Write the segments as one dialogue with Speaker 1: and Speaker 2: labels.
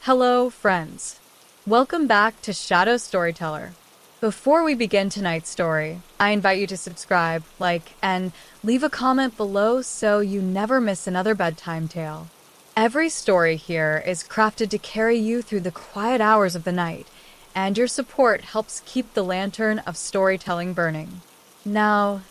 Speaker 1: Hello, friends. Welcome back to Shadow Storyteller. Before we begin tonight's story, I invite you to subscribe, like, and leave a comment below so you never miss another bedtime tale. Every story here is crafted to carry you through the quiet hours of the night, and your support helps keep the lantern of storytelling burning. Now,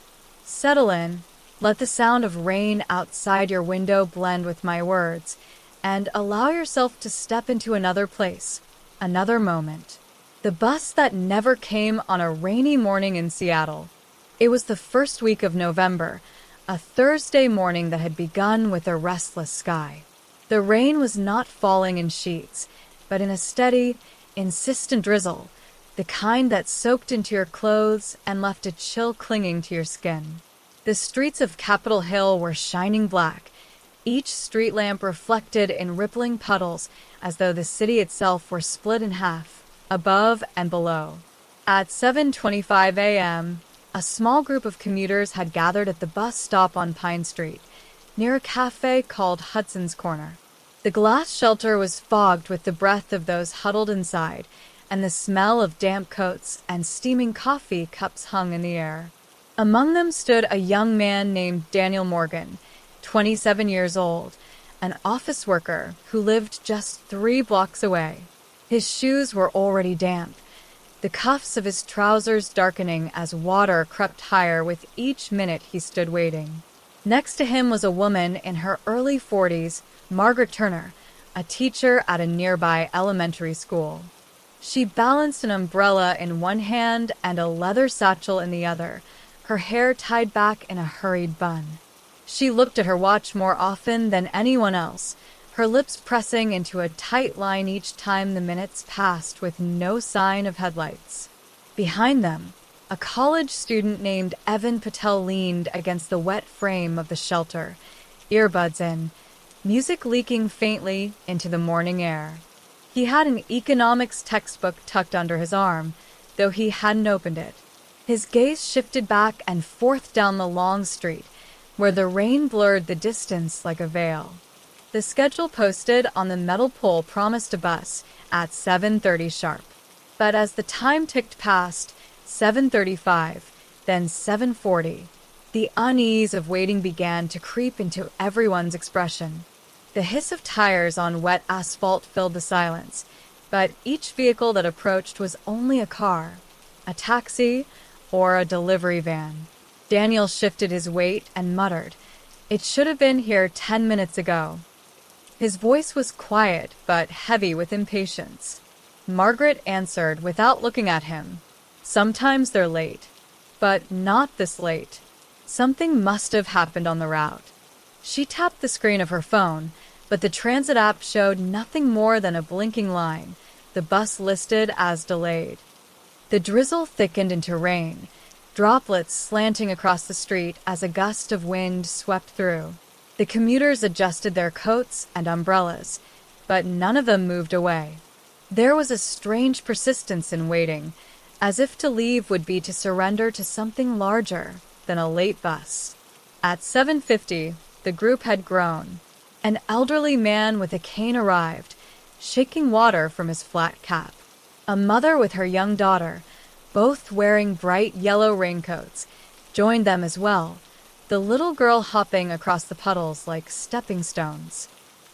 Speaker 1: settle in, let the sound of rain outside your window blend with my words, and allow yourself to step into another place, another moment. The bus that never came on a rainy morning in Seattle. It was the first week of November, a Thursday morning that had begun with a restless sky. The rain was not falling in sheets, but in a steady, insistent drizzle, the kind that soaked into your clothes and left a chill clinging to your skin. The streets of Capitol Hill were shining black, each street lamp reflected in rippling puddles as though the city itself were split in half, above and below. At 7:25 a.m., a small group of commuters had gathered at the bus stop on Pine Street, near a cafe called Hudson's Corner. The glass shelter was fogged with the breath of those huddled inside, and the smell of damp coats and steaming coffee cups hung in the air. Among them stood a young man named Daniel Morgan, 27 years old, an office worker who lived just 3 blocks away. His shoes were already damp, the cuffs of his trousers darkening as water crept higher with each minute he stood waiting. Next to him was a woman in her early 40s, Margaret Turner, a teacher at a nearby elementary school. She balanced an umbrella in one hand and a leather satchel in the other, her hair tied back in a hurried bun. She looked at her watch more often than anyone else, her lips pressing into a tight line each time the minutes passed with no sign of headlights. Behind them, a college student named Evan Patel leaned against the wet frame of the shelter, earbuds in, music leaking faintly into the morning air. He had an economics textbook tucked under his arm, though he hadn't opened it. His gaze shifted back and forth down the long street, where the rain blurred the distance like a veil. The schedule posted on the metal pole promised a bus at 7:30 sharp. But as the time ticked past 7:35, then 7:40, the unease of waiting began to creep into everyone's expression. The hiss of tires on wet asphalt filled the silence, but each vehicle that approached was only a car, a taxi, or a delivery van. Daniel shifted his weight and muttered, "It should have been here 10 minutes ago." His voice was quiet but heavy with impatience. Margaret answered without looking at him, "Sometimes they're late, but not this late. Something must have happened on the route." She tapped the screen of her phone, but the transit app showed nothing more than a blinking line, the bus listed as delayed. The drizzle thickened into rain, droplets slanting across the street as a gust of wind swept through. The commuters adjusted their coats and umbrellas, but none of them moved away. There was a strange persistence in waiting, as if to leave would be to surrender to something larger than a late bus. At 7:50, the group had grown. An elderly man with a cane arrived, shaking water from his flat cap. A mother with her young daughter, both wearing bright yellow raincoats, joined them as well, the little girl hopping across the puddles like stepping stones.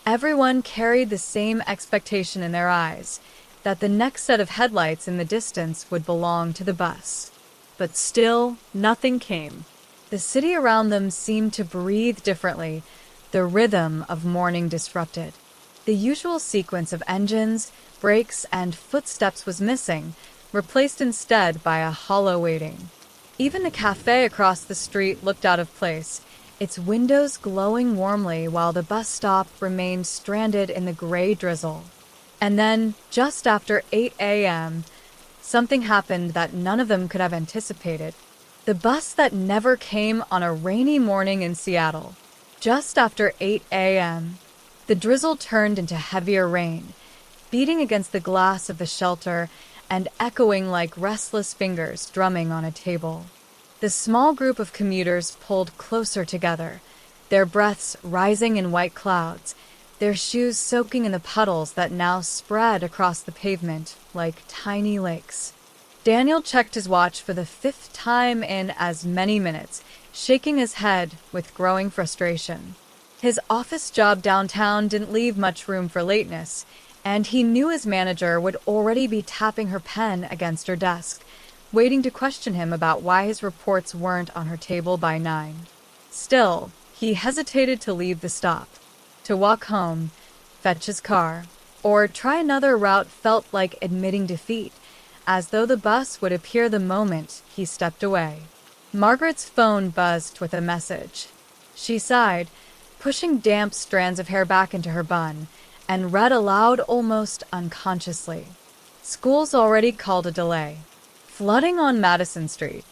Speaker 1: Everyone carried the same expectation in their eyes, that the next set of headlights in the distance would belong to the bus. But still, nothing came. The city around them seemed to breathe differently, the rhythm of morning disrupted. The usual sequence of engines, brakes, and footsteps was missing, replaced instead by a hollow waiting. Even the cafe across the street looked out of place, its windows glowing warmly while the bus stop remained stranded in the gray drizzle. And then, just after 8 a.m., something happened that none of them could have anticipated. The bus that never came on a rainy morning in Seattle. Just after 8 a.m., the drizzle turned into heavier rain, beating against the glass of the shelter and echoing like restless fingers drumming on a table. The small group of commuters pulled closer together, their breaths rising in white clouds, their shoes soaking in the puddles that now spread across the pavement like tiny lakes. Daniel checked his watch for the fifth time in as many minutes, shaking his head with growing frustration. His office job downtown didn't leave much room for lateness, and he knew his manager would already be tapping her pen against her desk, waiting to question him about why his reports weren't on her table by 9. Still, he hesitated to leave the stop. To walk home, fetch his car, or try another route felt like admitting defeat, as though the bus would appear the moment he stepped away. Margaret's phone buzzed with a message. She sighed, pushing damp strands of hair back into her bun, and read aloud almost unconsciously. School's already called a delay. Flooding on Madison Street.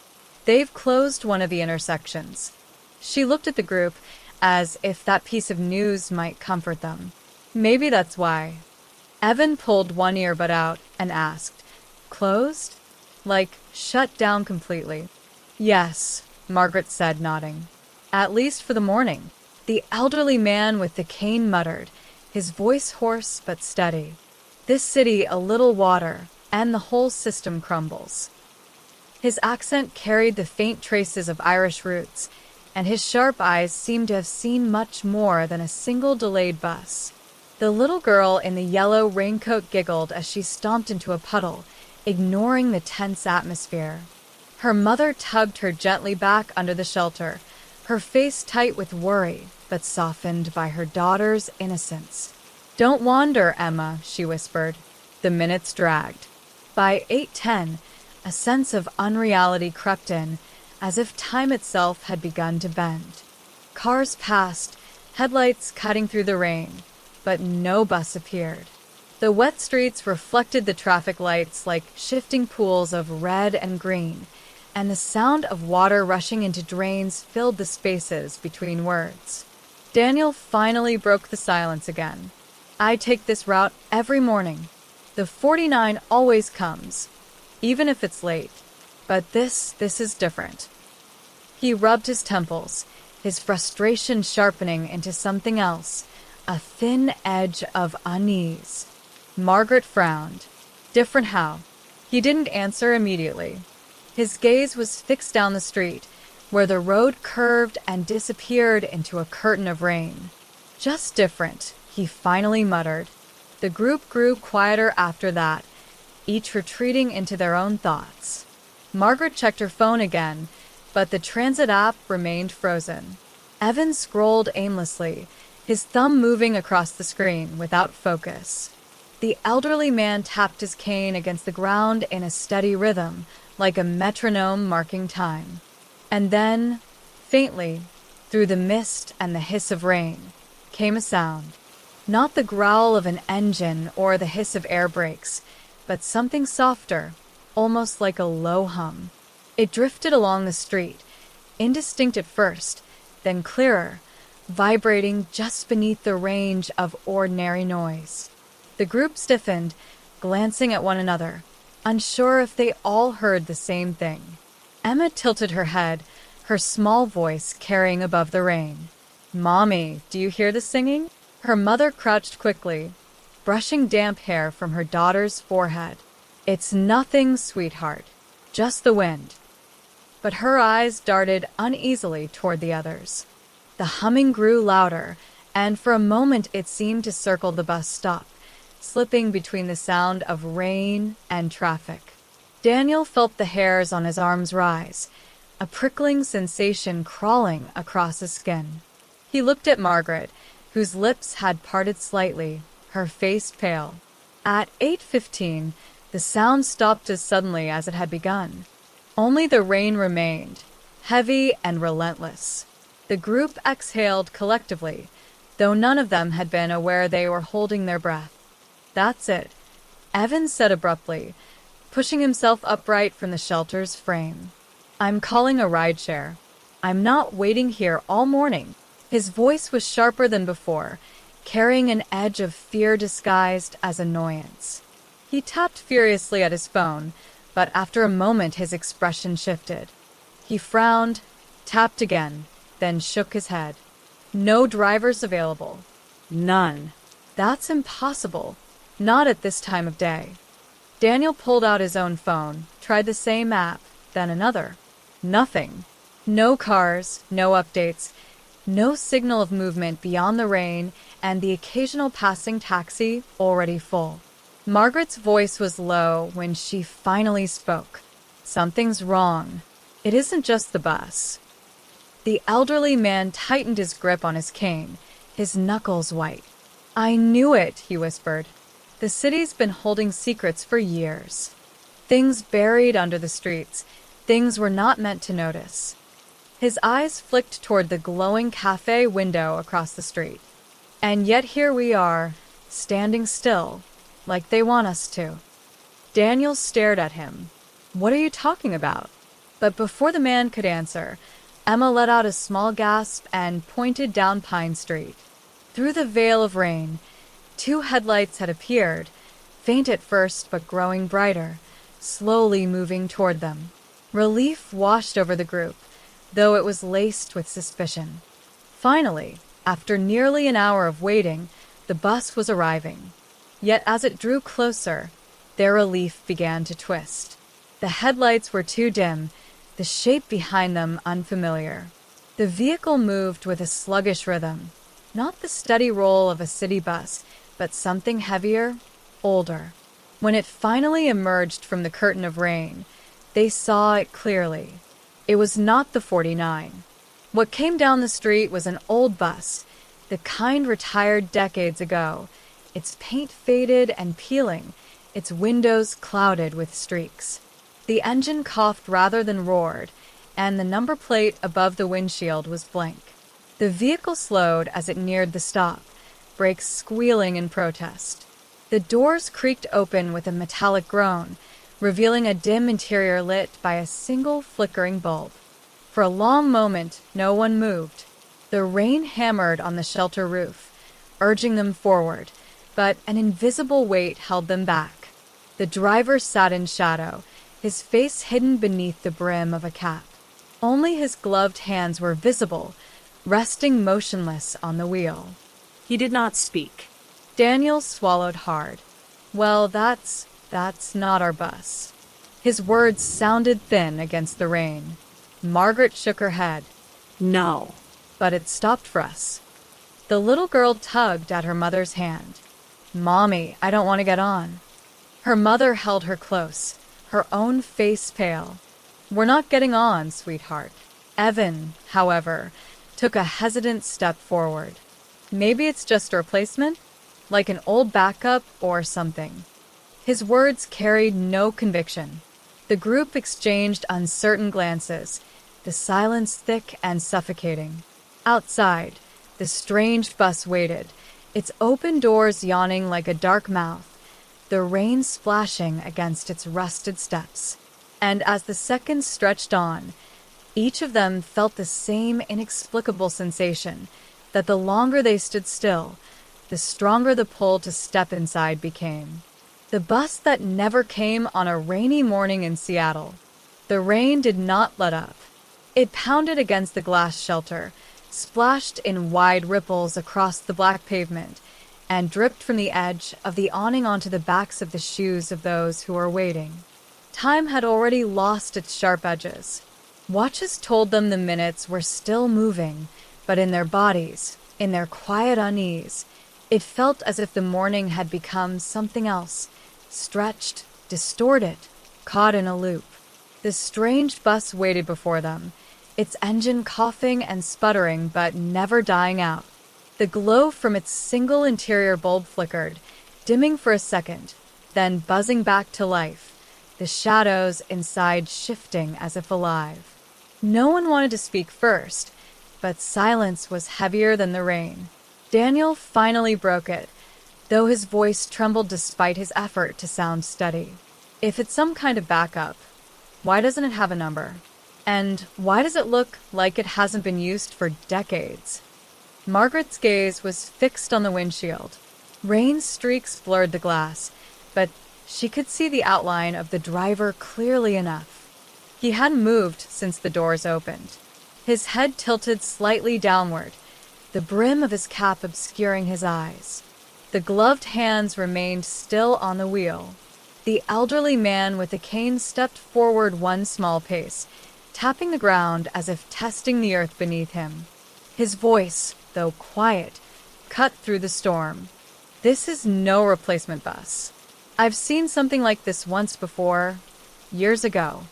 Speaker 1: They've closed one of the intersections. She looked at the group as if that piece of news might comfort them. Maybe that's why. Evan pulled one earbud out and asked, "Closed? Like, shut down completely?" "Yes," Margaret said, nodding. "At least for the morning." The elderly man with the cane muttered, his voice hoarse but steady. "This city a little water, and the whole system crumbles." His accent carried the faint traces of Irish roots, and his sharp eyes seemed to have seen much more than a single delayed bus. The little girl in the yellow raincoat giggled as she stomped into a puddle, ignoring the tense atmosphere. Her mother tugged her gently back under the shelter, her face tight with worry, but softened by her daughter's innocence. "Don't wander, Emma," she whispered. The minutes dragged. By 8:10, a sense of unreality crept in, as if time itself had begun to bend. Cars passed, headlights cutting through the rain, but no bus appeared. The wet streets reflected the traffic lights like shifting pools of red and green, and the sound of water rushing into drains filled the spaces between words. Daniel finally broke the silence again. "I take this route every morning. The 49 always comes, even if it's late. But this is different." He rubbed his temples, his frustration sharpening into something else, a thin edge of unease. Margaret frowned. "Different how?" He didn't answer immediately. His gaze was fixed down the street, where the road curved and disappeared into a curtain of rain. "Just different," he finally muttered. The group grew quieter after that, each retreating into their own thoughts. Margaret checked her phone again, but the transit app remained frozen. Evan scrolled aimlessly, his thumb moving across the screen without focus. The elderly man tapped his cane against the ground in a steady rhythm, like a metronome marking time. And then, faintly, through the mist and the hiss of rain, came a sound. Not the growl of an engine or the hiss of air brakes, but something softer, almost like a low hum. It drifted along the street, indistinct at first, then clearer, vibrating just beneath the range of ordinary noise. The group stiffened, glancing at one another, unsure if they all heard the same thing. Emma tilted her head, her small voice carrying above the rain. "Mommy, do you hear the singing?" Her mother crouched quickly, brushing damp hair from her daughter's forehead. "It's nothing, sweetheart, just the wind." But her eyes darted uneasily toward the others. The humming grew louder, and for a moment it seemed to circle the bus stop, slipping between the sound of rain and traffic. Daniel felt the hairs on his arms rise, a prickling sensation crawling across his skin. He looked at Margaret, whose lips had parted slightly, her face pale. At 8:15, the sound stopped as suddenly as it had begun. Only the rain remained, heavy and relentless. The group exhaled collectively, though none of them had been aware they were holding their breath. "That's it," Evan said abruptly, pushing himself upright from the shelter's frame. "I'm calling a rideshare. I'm not waiting here all morning." His voice was sharper than before, carrying an edge of fear disguised as annoyance. He tapped furiously at his phone, but after a moment his expression shifted. He frowned, tapped again, then shook his head. "No drivers available."
Speaker 2: None.
Speaker 1: That's impossible. Not at this time of day. Daniel pulled out his own phone, tried the same app, then another. Nothing. No cars, no updates, no signal of movement beyond the rain and the occasional passing taxi already full. Margaret's voice was low when she finally spoke. Something's wrong. It isn't just the bus. The elderly man tightened his grip on his cane, his knuckles white. I knew it, he whispered. The city's been holding secrets for years. Things buried under the streets, things we're not meant to notice. His eyes flicked toward the glowing cafe window across the street. And yet here we are, standing still, like they want us to. Daniel stared at him. What are you talking about? But before the man could answer, Emma let out a small gasp and pointed down Pine Street. Through the veil of rain, 2 headlights had appeared, faint at first but growing brighter, slowly moving toward them. Relief washed over the group, though it was laced with suspicion. Finally, after nearly an hour of waiting, the bus was arriving. Yet as it drew closer, their relief began to twist. The headlights were too dim, the shape behind them unfamiliar. The vehicle moved with a sluggish rhythm, not the steady roll of a city bus, but something heavier, older. When it finally emerged from the curtain of rain, they saw it clearly. It was not the 49. What came down the street was an old bus, the kind retired decades ago, its paint faded and peeling, its windows clouded with streaks. The engine coughed rather than roared, and the number plate above the windshield was blank. The vehicle slowed as it neared the stop, brakes squealing in protest. The doors creaked open with a metallic groan, revealing a dim interior lit by a single flickering bulb. For a long moment, no one moved. The rain hammered on the shelter roof, urging them forward, but an invisible weight held them back. The driver sat in shadow, his face hidden beneath the brim of a cap. Only his gloved hands were visible, resting motionless on the wheel.
Speaker 2: He did not speak.
Speaker 1: Daniel swallowed hard. Well, that's not our bus. His words sounded thin against the rain. Margaret shook her head.
Speaker 2: No.
Speaker 1: But it stopped for us. The little girl tugged at her mother's hand. Mommy, I don't want to get on. Her mother held her close, her own face pale. We're not getting on, sweetheart. Evan, however, took a hesitant step forward. Maybe it's just a replacement? Like an old backup or something. His words carried no conviction. The group exchanged uncertain glances, the silence thick and suffocating. Outside, the strange bus waited, its open doors yawning like a dark mouth, the rain splashing against its rusted steps. And as the seconds stretched on, each of them felt the same inexplicable sensation that the longer they stood still, the stronger the pull to step inside became. The bus that never came on a rainy morning in Seattle. The rain did not let up. It pounded against the glass shelter, splashed in wide ripples across the black pavement, and dripped from the edge of the awning onto the backs of the shoes of those who were waiting. Time had already lost its sharp edges. Watches told them the minutes were still moving, but in their bodies, in their quiet unease, it felt as if the morning had become something else, stretched, distorted, caught in a loop. The strange bus waited before them, its engine coughing and sputtering but never dying out. The glow from its single interior bulb flickered, dimming for a second, then buzzing back to life, the shadows inside shifting as if alive. No one wanted to speak first, but silence was heavier than the rain. Daniel finally broke it, though his voice trembled despite his effort to sound steady. If it's some kind of backup, why doesn't it have a number? And why does it look like it hasn't been used for decades? Margaret's gaze was fixed on the windshield. Rain streaks blurred the glass, but she could see the outline of the driver clearly enough. He hadn't moved since the doors opened. His head tilted slightly downward, the brim of his cap obscuring his eyes. The gloved hands remained still on the wheel. The elderly man with the cane stepped forward one small pace, tapping the ground as if testing the earth beneath him. His voice, though quiet, cut through the storm. "This is no replacement bus. I've seen something like this once before, years ago.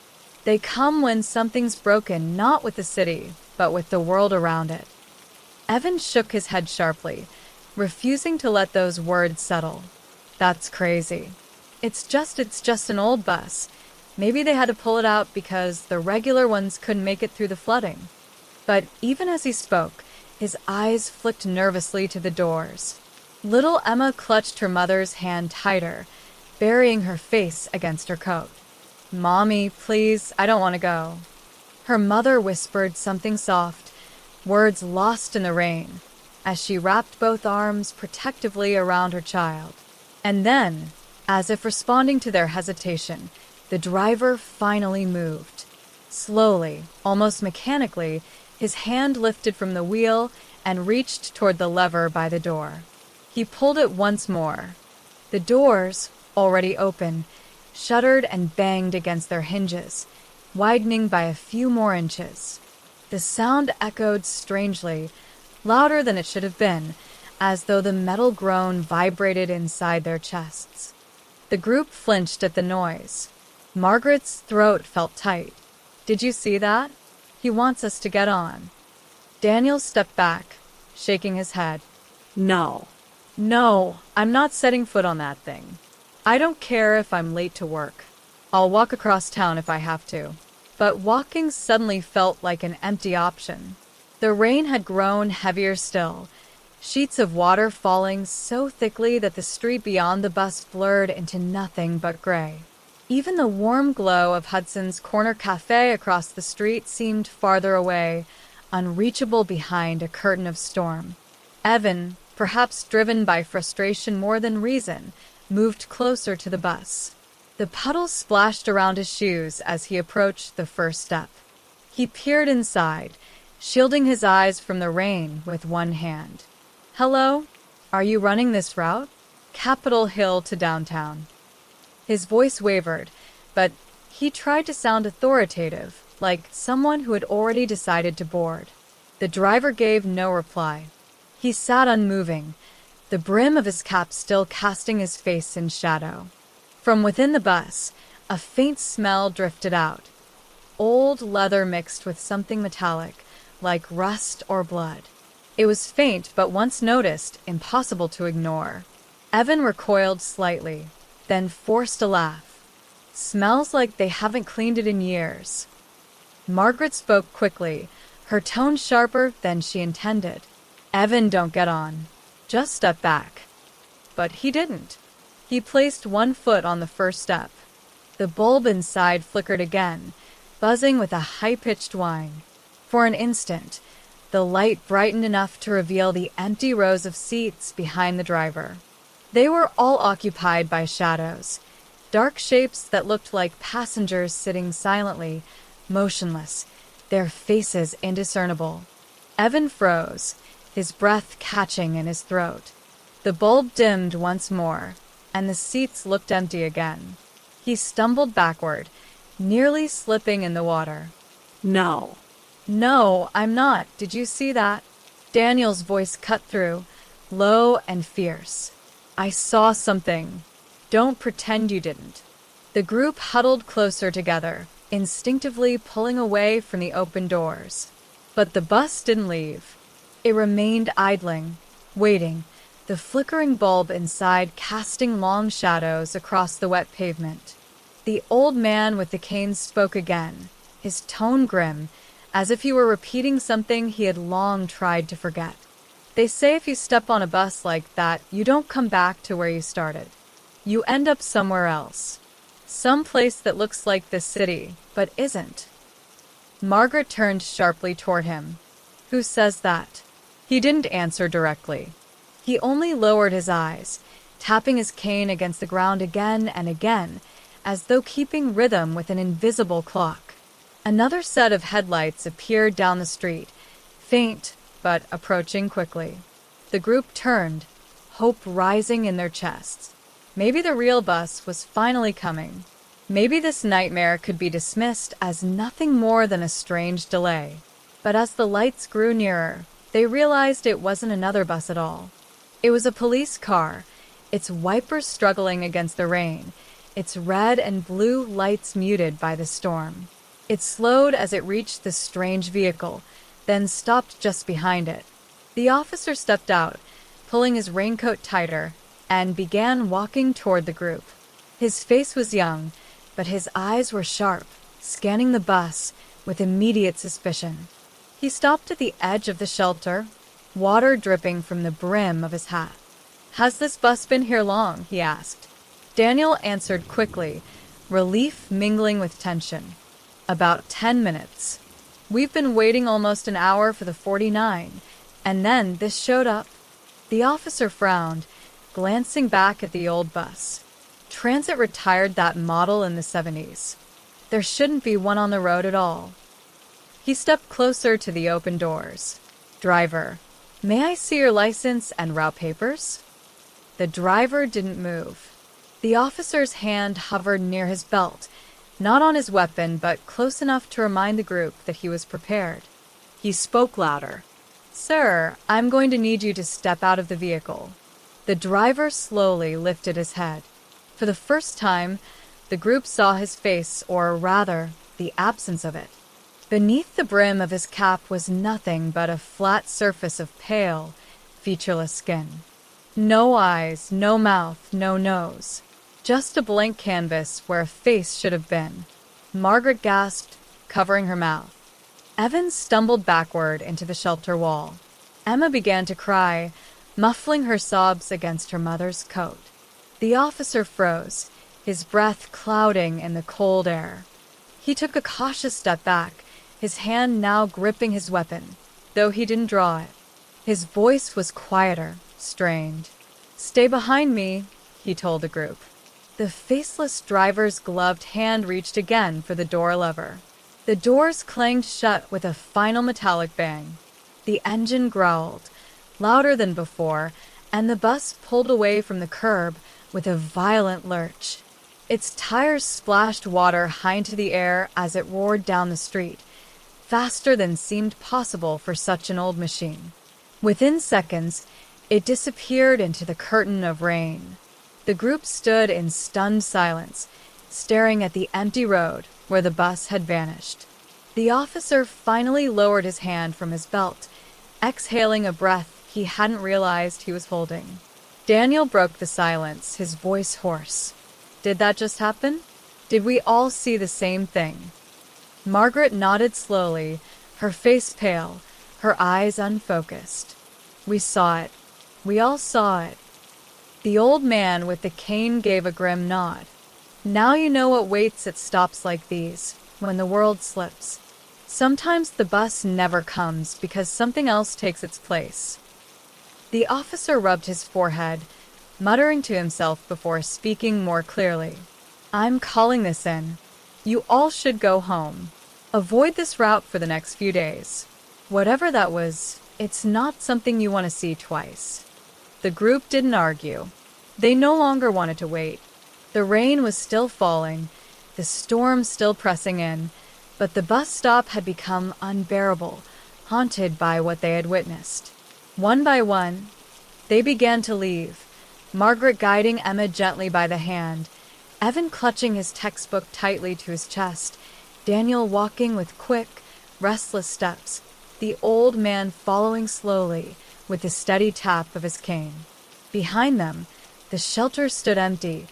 Speaker 1: They come when something's broken, not with the city, but with the world around it." Evan shook his head sharply, refusing to let those words settle. "That's crazy. It's just an old bus. Maybe they had to pull it out because the regular ones couldn't make it through the flooding." But even as he spoke, his eyes flicked nervously to the doors. Little Emma clutched her mother's hand tighter, burying her face against her coat. "Mommy, please, I don't want to go." Her mother whispered something soft, words lost in the rain, as she wrapped both arms protectively around her child. And then, as if responding to their hesitation, the driver finally moved. Slowly, almost mechanically, his hand lifted from the wheel and reached toward the lever by the door. He pulled it once more. The doors, already open, shuddered and banged against their hinges, widening by a few more inches. The sound echoed strangely, louder than it should have been, as though the metal groan vibrated inside their chests. The group flinched at the noise. Margaret's throat felt tight. "Did you see that? He wants us to get on." Daniel stepped back, shaking his head.
Speaker 2: No.
Speaker 1: "No, I'm not setting foot on that thing. I don't care if I'm late to work. I'll walk across town if I have to." But walking suddenly felt like an empty option. The rain had grown heavier still, sheets of water falling so thickly that the street beyond the bus blurred into nothing but gray. Even the warm glow of Hudson's corner cafe across the street seemed farther away, unreachable behind a curtain of storm. Evan, perhaps driven by frustration more than reason, moved closer to the bus. The puddles splashed around his shoes as he approached the first step. He peered inside, shielding his eyes from the rain with one hand. "Hello? Are you running this route? Capitol Hill to downtown." His voice wavered, but he tried to sound authoritative, like someone who had already decided to board. The driver gave no reply. He sat unmoving, the brim of his cap still casting his face in shadow. From within the bus, a faint smell drifted out. Old leather mixed with something metallic, like rust or blood. It was faint, but once noticed, impossible to ignore. Evan recoiled slightly, then forced a laugh. "Smells like they haven't cleaned it in years." Margaret spoke quickly, her tone sharper than she intended. "Evan, don't get on. Just step back." But he didn't. He placed one foot on the first step. The bulb inside flickered again, buzzing with a high-pitched whine. For an instant, the light brightened enough to reveal the empty rows of seats behind the driver. They were all occupied by shadows, dark shapes that looked like passengers sitting silently, motionless, their faces indiscernible. Evan froze, his breath catching in his throat. The bulb dimmed once more, and the seats looked empty again. He stumbled backward, nearly slipping in the water.
Speaker 2: No.
Speaker 1: "No, I'm not. Did you see that?" Daniel's voice cut through, low and fierce. "I saw something. Don't pretend you didn't." The group huddled closer together, instinctively pulling away from the open doors. But the bus didn't leave. It remained idling, waiting, the flickering bulb inside casting long shadows across the wet pavement. The old man with the cane spoke again, his tone grim, as if he were repeating something he had long tried to forget. "They say if you step on a bus like that, you don't come back to where you started. You end up somewhere else. Some place that looks like this city, but isn't." Margaret turned sharply toward him. "Who says that?" He didn't answer directly. He only lowered his eyes, tapping his cane against the ground again and again, as though keeping rhythm with an invisible clock. Another set of headlights appeared down the street, faint, but approaching quickly. The group turned, hope rising in their chests. Maybe the real bus was finally coming. Maybe this nightmare could be dismissed as nothing more than a strange delay. But as the lights grew nearer, they realized it wasn't another bus at all. It was a police car, its wipers struggling against the rain, its red and blue lights muted by the storm. It slowed as it reached the strange vehicle, then stopped just behind it. The officer stepped out, pulling his raincoat tighter, and began walking toward the group. His face was young, but his eyes were sharp, scanning the bus with immediate suspicion. He stopped at the edge of the shelter, water dripping from the brim of his hat. "Has this bus been here long?" he asked. Daniel answered quickly, relief mingling with tension. "About 10 minutes. We've been waiting almost an hour for the 49, and then this showed up." The officer frowned, glancing back at the old bus. Transit retired that model in the 70s. There shouldn't be one on the road at all. He stepped closer to the open doors. "Driver, may I see your license and route papers?" The driver didn't move. The officer's hand hovered near his belt, not on his weapon, but close enough to remind the group that he was prepared. He spoke louder. "Sir, I'm going to need you to step out of the vehicle." The driver slowly lifted his head. For the first time, the group saw his face, or rather, the absence of it. Beneath the brim of his cap was nothing but a flat surface of pale, featureless skin. No eyes, no mouth, no nose. Just a blank canvas where a face should have been. Margaret gasped, covering her mouth. Evan stumbled backward into the shelter wall. Emma began to cry, muffling her sobs against her mother's coat. The officer froze, his breath clouding in the cold air. He took a cautious step back, his hand now gripping his weapon, though he didn't draw it. His voice was quieter, strained. "Stay behind me," he told the group. The faceless driver's gloved hand reached again for the door lever. The doors clanged shut with a final metallic bang. The engine growled, louder than before, and the bus pulled away from the curb with a violent lurch. Its tires splashed water high into the air as it roared down the street, faster than seemed possible for such an old machine. Within seconds, it disappeared into the curtain of rain. The group stood in stunned silence, staring at the empty road where the bus had vanished. The officer finally lowered his hand from his belt, exhaling a breath he hadn't realized he was holding. Daniel broke the silence, his voice hoarse. "Did that just happen? Did we all see the same thing?" Margaret nodded slowly, her face pale, her eyes unfocused. "We saw it. We all saw it." The old man with the cane gave a grim nod. "Now you know what waits at stops like these, when the world slips. Sometimes the bus never comes because something else takes its place." The officer rubbed his forehead, muttering to himself before speaking more clearly. "I'm calling this in. You all should go home. Avoid this route for the next few days. Whatever that was, it's not something you want to see twice." The group didn't argue. They no longer wanted to wait. The rain was still falling, the storm still pressing in, but the bus stop had become unbearable, haunted by what they had witnessed. One by one, they began to leave, Margaret guiding Emma gently by the hand, Evan clutching his textbook tightly to his chest, Daniel walking with quick, restless steps, the old man following slowly with the steady tap of his cane. Behind them, the shelter stood empty,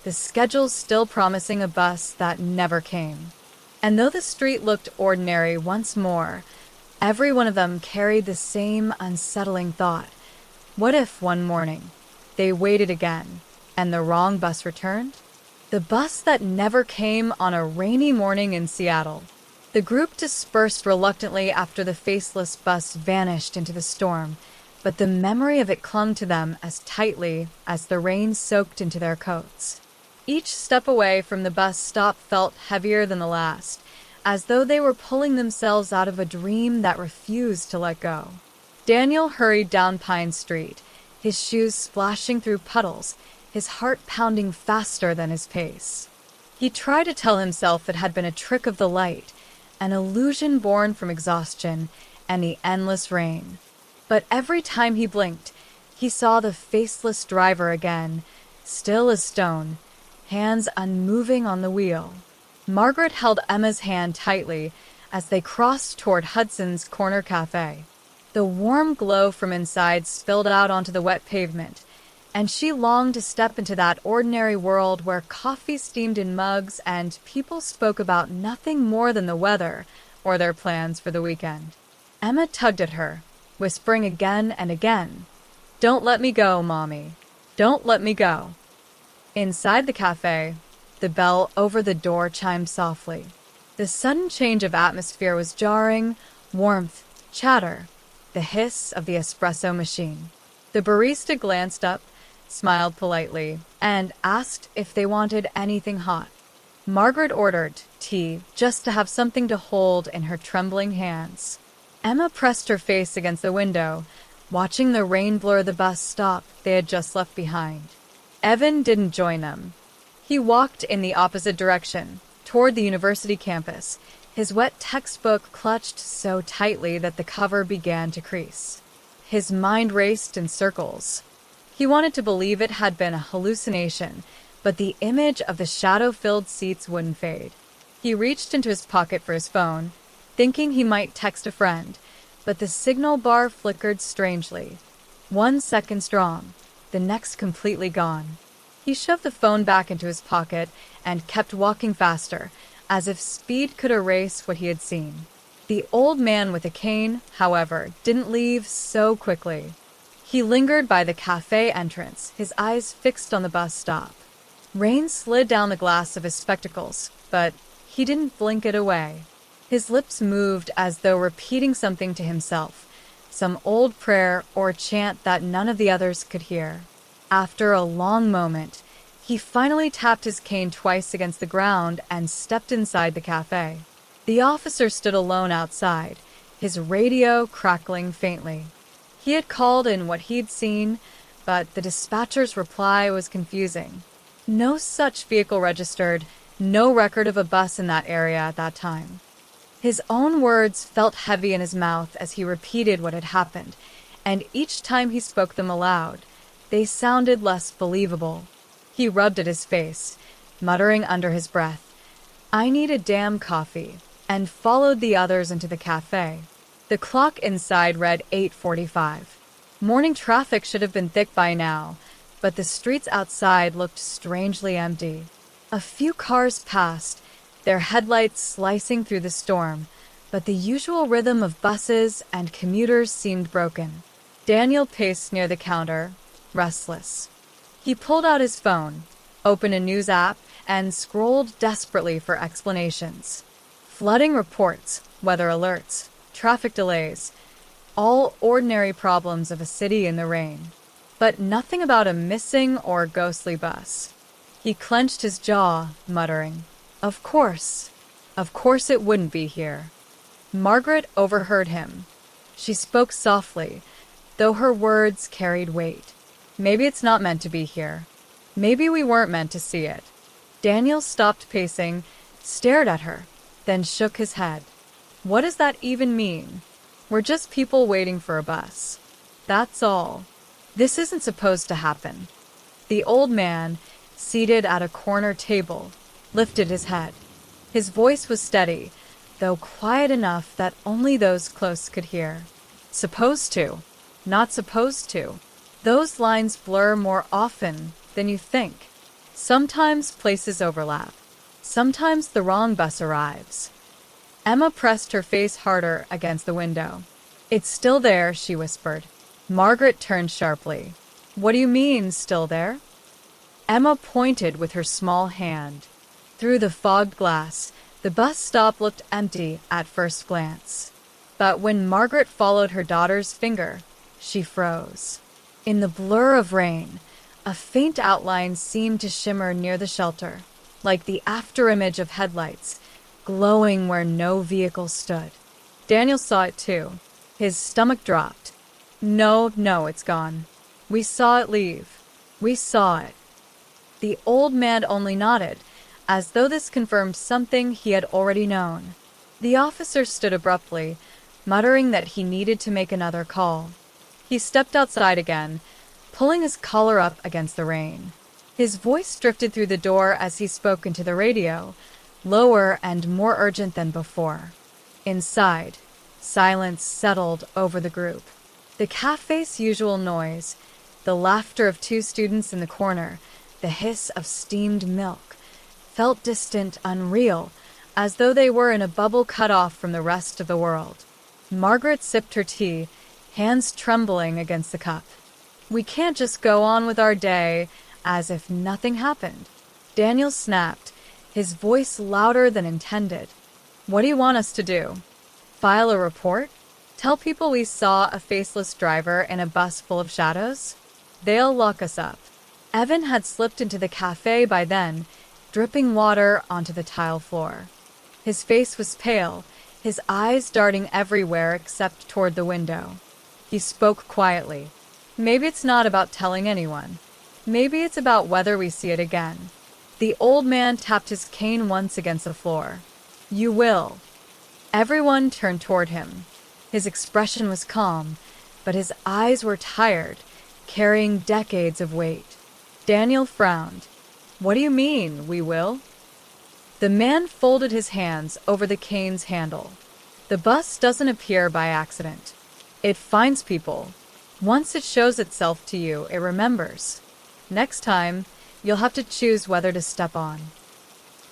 Speaker 1: the schedule still promising a bus that never came. And though the street looked ordinary once more, every one of them carried the same unsettling thought. What if one morning they waited again and the wrong bus returned? The bus that never came on a rainy morning in Seattle. The group dispersed reluctantly after the faceless bus vanished into the storm, but the memory of it clung to them as tightly as the rain soaked into their coats. Each step away from the bus stop felt heavier than the last, as though they were pulling themselves out of a dream that refused to let go. Daniel hurried down Pine Street, his shoes splashing through puddles, his heart pounding faster than his pace. He tried to tell himself it had been a trick of the light, an illusion born from exhaustion and the endless rain. But every time he blinked, he saw the faceless driver again, still as stone, hands unmoving on the wheel. Margaret held Emma's hand tightly as they crossed toward Hudson's Corner Cafe. The warm glow from inside spilled out onto the wet pavement, and she longed to step into that ordinary world where coffee steamed in mugs and people spoke about nothing more than the weather or their plans for the weekend. Emma tugged at her, whispering again and again, "Don't let me go, Mommy. Don't let me go." Inside the cafe, the bell over the door chimed softly. The sudden change of atmosphere was jarring, warmth, chatter, the hiss of the espresso machine. The barista glanced up, smiled politely, and asked if they wanted anything hot. Margaret ordered tea just to have something to hold in her trembling hands. Emma pressed her face against the window, watching the rain blur the bus stop they had just left behind. Evan didn't join them. He walked in the opposite direction, toward the university campus, his wet textbook clutched so tightly that the cover began to crease. His mind raced in circles. He wanted to believe it had been a hallucination, but the image of the shadow-filled seats wouldn't fade. He reached into his pocket for his phone, thinking he might text a friend, but the signal bar flickered strangely. 1 second strong, the next completely gone. He shoved the phone back into his pocket and kept walking faster, as if speed could erase what he had seen. The old man with a cane, however, didn't leave so quickly. He lingered by the cafe entrance, his eyes fixed on the bus stop. Rain slid down the glass of his spectacles, but he didn't blink it away. His lips moved as though repeating something to himself, some old prayer or chant that none of the others could hear. After a long moment, he finally tapped his cane twice against the ground and stepped inside the cafe. The officer stood alone outside, his radio crackling faintly. He had called in what he'd seen, but the dispatcher's reply was confusing. No such vehicle registered, no record of a bus in that area at that time. His own words felt heavy in his mouth as he repeated what had happened, and each time he spoke them aloud, they sounded less believable. He rubbed at his face, muttering under his breath, "I need a damn coffee," and followed the others into the cafe. The clock inside read 8:45. Morning traffic should have been thick by now, but the streets outside looked strangely empty. A few cars passed, their headlights slicing through the storm, but the usual rhythm of buses and commuters seemed broken. Daniel paced near the counter, restless. He pulled out his phone, opened a news app, and scrolled desperately for explanations. Flooding reports, weather alerts, traffic delays, all ordinary problems of a city in the rain. But nothing about a missing or ghostly bus. He clenched his jaw, muttering, Of course it wouldn't be here." Margaret overheard him. She spoke softly, though her words carried weight. "Maybe it's not meant to be here. Maybe we weren't meant to see it." Daniel stopped pacing, stared at her, then shook his head. "What does that even mean? We're just people waiting for a bus. That's all. This isn't supposed to happen." The old man, seated at a corner table, lifted his head. His voice was steady, though quiet enough that only those close could hear. "Supposed to, not supposed to. Those lines blur more often than you think. Sometimes places overlap. Sometimes the wrong bus arrives." Emma pressed her face harder against the window. "It's still there," she whispered. Margaret turned sharply. "What do you mean, still there?" Emma pointed with her small hand. Through the fogged glass, the bus stop looked empty at first glance. But when Margaret followed her daughter's finger, she froze. In the blur of rain, a faint outline seemed to shimmer near the shelter, like the afterimage of headlights, glowing where no vehicle stood. Daniel saw it too. His stomach dropped. No, no, it's gone. We saw it leave. We saw it. The old man only nodded, as though this confirmed something he had already known. The officer stood abruptly, muttering that he needed to make another call. He stepped outside again, pulling his collar up against the rain. His voice drifted through the door as he spoke into the radio, lower and more urgent than before. Inside, silence settled over the group. The cafe's usual noise, the laughter of two students in the corner, the hiss of steamed milk, felt distant, unreal, as though they were in a bubble cut off from the rest of the world. Margaret sipped her tea, hands trembling against the cup. We can't just go on with our day as if nothing happened. Daniel snapped, his voice louder than intended. What do you want us to do? File a report? Tell people we saw a faceless driver in a bus full of shadows? They'll lock us up. Evan had slipped into the cafe by then, dripping water onto the tile floor. His face was pale, his eyes darting everywhere except toward the window. He spoke quietly. Maybe it's not about telling anyone. Maybe it's about whether we see it again. The old man tapped his cane once against the floor. You will. Everyone turned toward him. His expression was calm, but his eyes were tired, carrying decades of weight. Daniel frowned. What do you mean, we will? The man folded his hands over the cane's handle. The bus doesn't appear by accident. It finds people. Once it shows itself to you, it remembers. Next time, you'll have to choose whether to step on.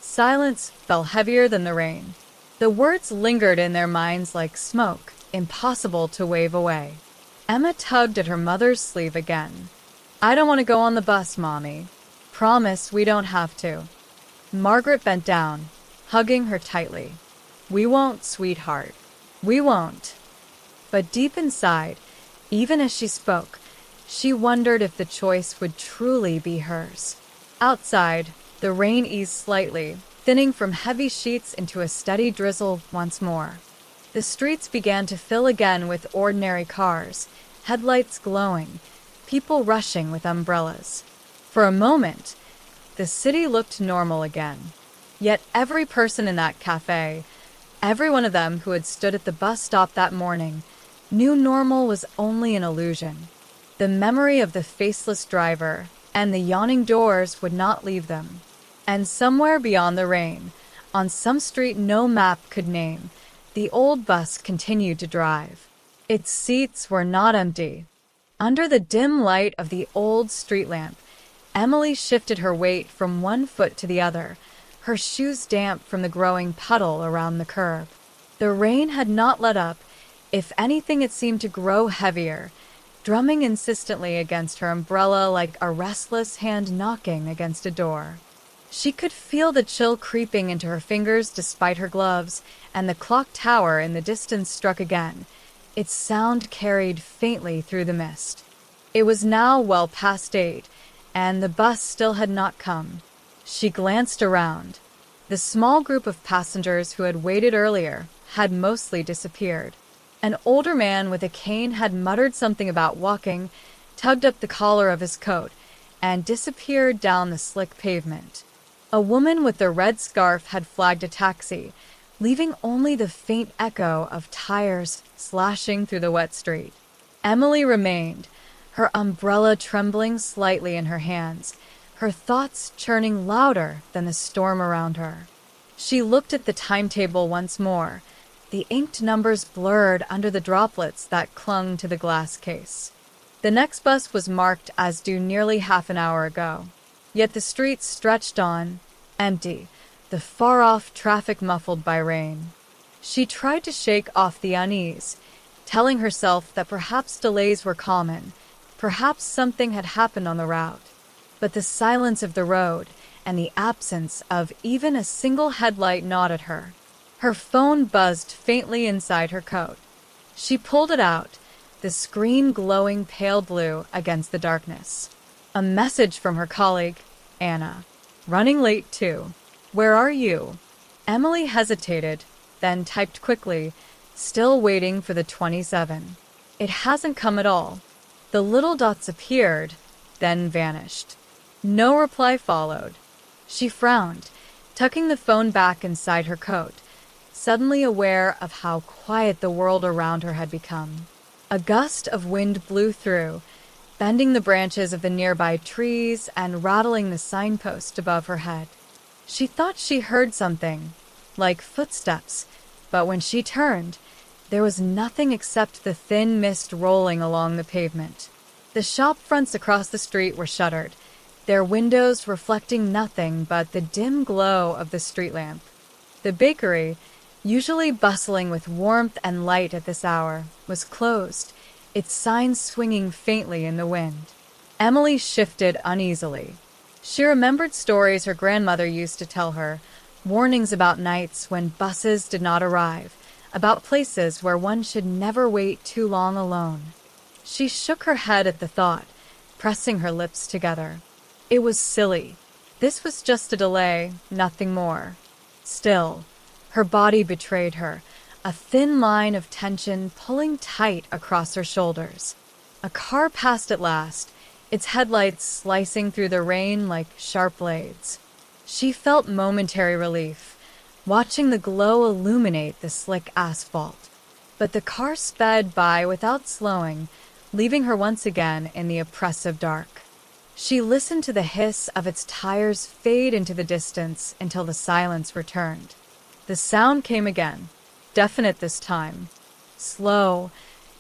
Speaker 1: Silence fell heavier than the rain. The words lingered in their minds like smoke, impossible to wave away. Emma tugged at her mother's sleeve again. I don't want to go on the bus, Mommy. Promise we don't have to. Margaret bent down, hugging her tightly. We won't, sweetheart. We won't. But deep inside, even as she spoke, she wondered if the choice would truly be hers. Outside, the rain eased slightly, thinning from heavy sheets into a steady drizzle once more. The streets began to fill again with ordinary cars, headlights glowing, people rushing with umbrellas. For a moment, the city looked normal again. Yet every person in that cafe, every one of them who had stood at the bus stop that morning, knew normal was only an illusion. The memory of the faceless driver and the yawning doors would not leave them. And somewhere beyond the rain, on some street no map could name, the old bus continued to drive. Its seats were not empty. Under the dim light of the old street lamp, Emily shifted her weight from one foot to the other, her shoes damp from the growing puddle around the curb. The rain had not let up. If anything, it seemed to grow heavier, drumming insistently against her umbrella like a restless hand knocking against a door. She could feel the chill creeping into her fingers despite her gloves, and the clock tower in the distance struck again, its sound carried faintly through the mist. It was now well past 8, and the bus still had not come. She glanced around. The small group of passengers who had waited earlier had mostly disappeared. An older man with a cane had muttered something about walking, tugged up the collar of his coat, and disappeared down the slick pavement. A woman with a red scarf had flagged a taxi, leaving only the faint echo of tires slashing through the wet street. Emily remained, her umbrella trembling slightly in her hands, her thoughts churning louder than the storm around her. She looked at the timetable once more, the inked numbers blurred under the droplets that clung to the glass case. The next bus was marked as due nearly half an hour ago. Yet the streets stretched on, empty, the far-off traffic muffled by rain. She tried to shake off the unease, telling herself that perhaps delays were common, perhaps something had happened on the route. But the silence of the road and the absence of even a single headlight gnawed at her. Her phone buzzed faintly inside her coat. She pulled it out, the screen glowing pale blue against the darkness. A message from her colleague, Anna. Running late too. Where are you? Emily hesitated, then typed quickly, still waiting for the 27. It hasn't come at all. The little dots appeared, then vanished. No reply followed. She frowned, tucking the phone back inside her coat, suddenly aware of how quiet the world around her had become. A gust of wind blew through, bending the branches of the nearby trees and rattling the signpost above her head. She thought she heard something, like footsteps, but when she turned, there was nothing except the thin mist rolling along the pavement. The shop fronts across the street were shuttered, their windows reflecting nothing but the dim glow of the street lamp. The bakery, usually bustling with warmth and light at this hour, was closed, its signs swinging faintly in the wind. Emily shifted uneasily. She remembered stories her grandmother used to tell her, warnings about nights when buses did not arrive, about places where one should never wait too long alone. She shook her head at the thought, pressing her lips together. It was silly. This was just a delay, nothing more. Still, her body betrayed her, a thin line of tension pulling tight across her shoulders. A car passed at last, its headlights slicing through the rain like sharp blades. She felt momentary relief, watching the glow illuminate the slick asphalt. But the car sped by without slowing, leaving her once again in the oppressive dark. She listened to the hiss of its tires fade into the distance until the silence returned. The sound came again, definite this time. Slow,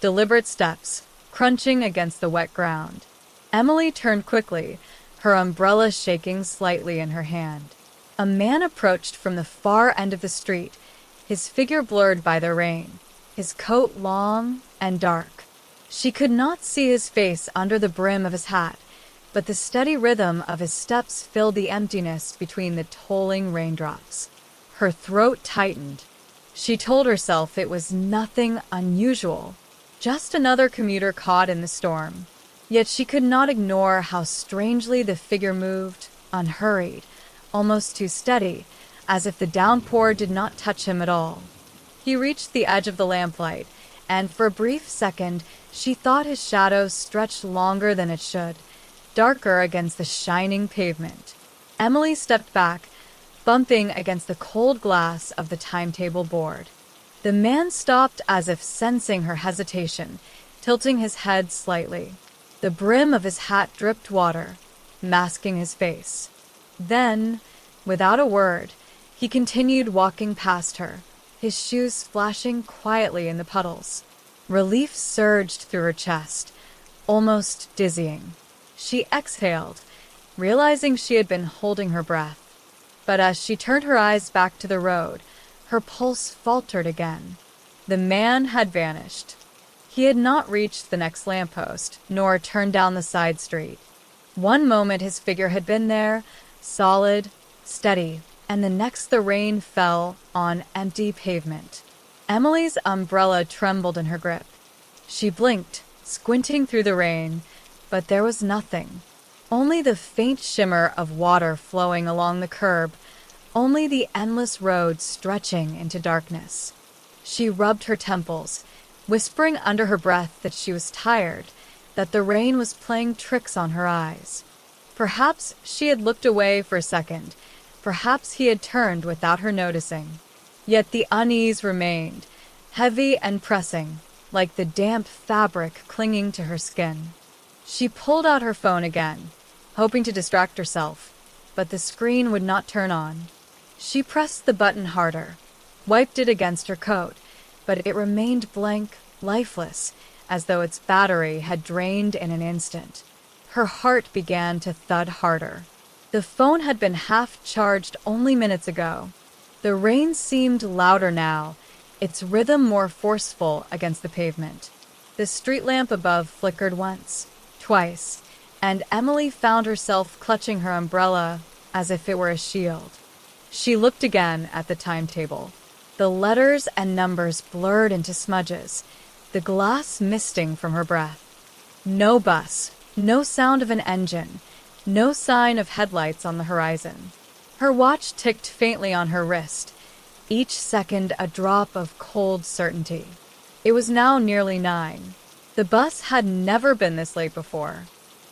Speaker 1: deliberate steps, crunching against the wet ground. Emily turned quickly, her umbrella shaking slightly in her hand. A man approached from the far end of the street, his figure blurred by the rain, his coat long and dark. She could not see his face under the brim of his hat, but the steady rhythm of his steps filled the emptiness between the tolling raindrops. Her throat tightened. She told herself it was nothing unusual, just another commuter caught in the storm. Yet she could not ignore how strangely the figure moved, unhurried, almost too steady, as if the downpour did not touch him at all. He reached the edge of the lamplight, and for a brief second she thought his shadow stretched longer than it should, darker against the shining pavement. Emily stepped back, bumping against the cold glass of the timetable board. The man stopped as if sensing her hesitation, tilting his head slightly. The brim of his hat dripped water, masking his face. Then, without a word, he continued walking past her, his shoes splashing quietly in the puddles. Relief surged through her chest, almost dizzying. She exhaled, realizing she had been holding her breath. But as she turned her eyes back to the road, her pulse faltered again. The man had vanished. He had not reached the next lamppost, nor turned down the side street. One moment his figure had been there, solid, steady, and the next the rain fell on empty pavement. Emily's umbrella trembled in her grip. She blinked, squinting through the rain, but there was nothing. Only the faint shimmer of water flowing along the curb, only the endless road stretching into darkness. She rubbed her temples, whispering under her breath that she was tired, that the rain was playing tricks on her eyes. Perhaps she had looked away for a second, perhaps he had turned without her noticing. Yet the unease remained, heavy and pressing, like the damp fabric clinging to her skin. She pulled out her phone again, hoping to distract herself, but the screen would not turn on. She pressed the button harder, wiped it against her coat, but it remained blank, lifeless, as though its battery had drained in an instant. Her heart began to thud harder. The phone had been half charged only minutes ago. The rain seemed louder now, its rhythm more forceful against the pavement. The street lamp above flickered once, twice, and Emily found herself clutching her umbrella as if it were a shield. She looked again at the timetable. The letters and numbers blurred into smudges, the glass misting from her breath. No bus, no sound of an engine, no sign of headlights on the horizon. Her watch ticked faintly on her wrist, each second a drop of cold certainty. It was now nearly 9. The bus had never been this late before.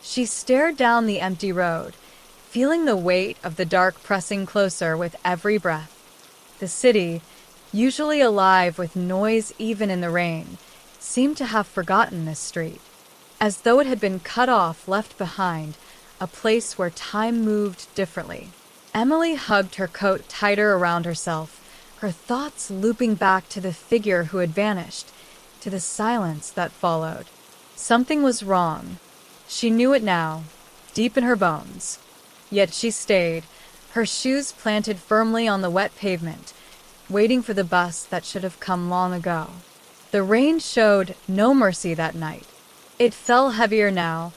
Speaker 1: She stared down the empty road, feeling the weight of the dark pressing closer with every breath. The city, usually alive with noise even in the rain, seemed to have forgotten this street, as though it had been cut off, left behind, a place where time moved differently. Emily hugged her coat tighter around herself, her thoughts looping back to the figure who had vanished, to the silence that followed. Something was wrong. She knew it now, deep in her bones. Yet she stayed, her shoes planted firmly on the wet pavement, waiting for the bus that should have come long ago. The rain showed no mercy that night. It fell heavier now,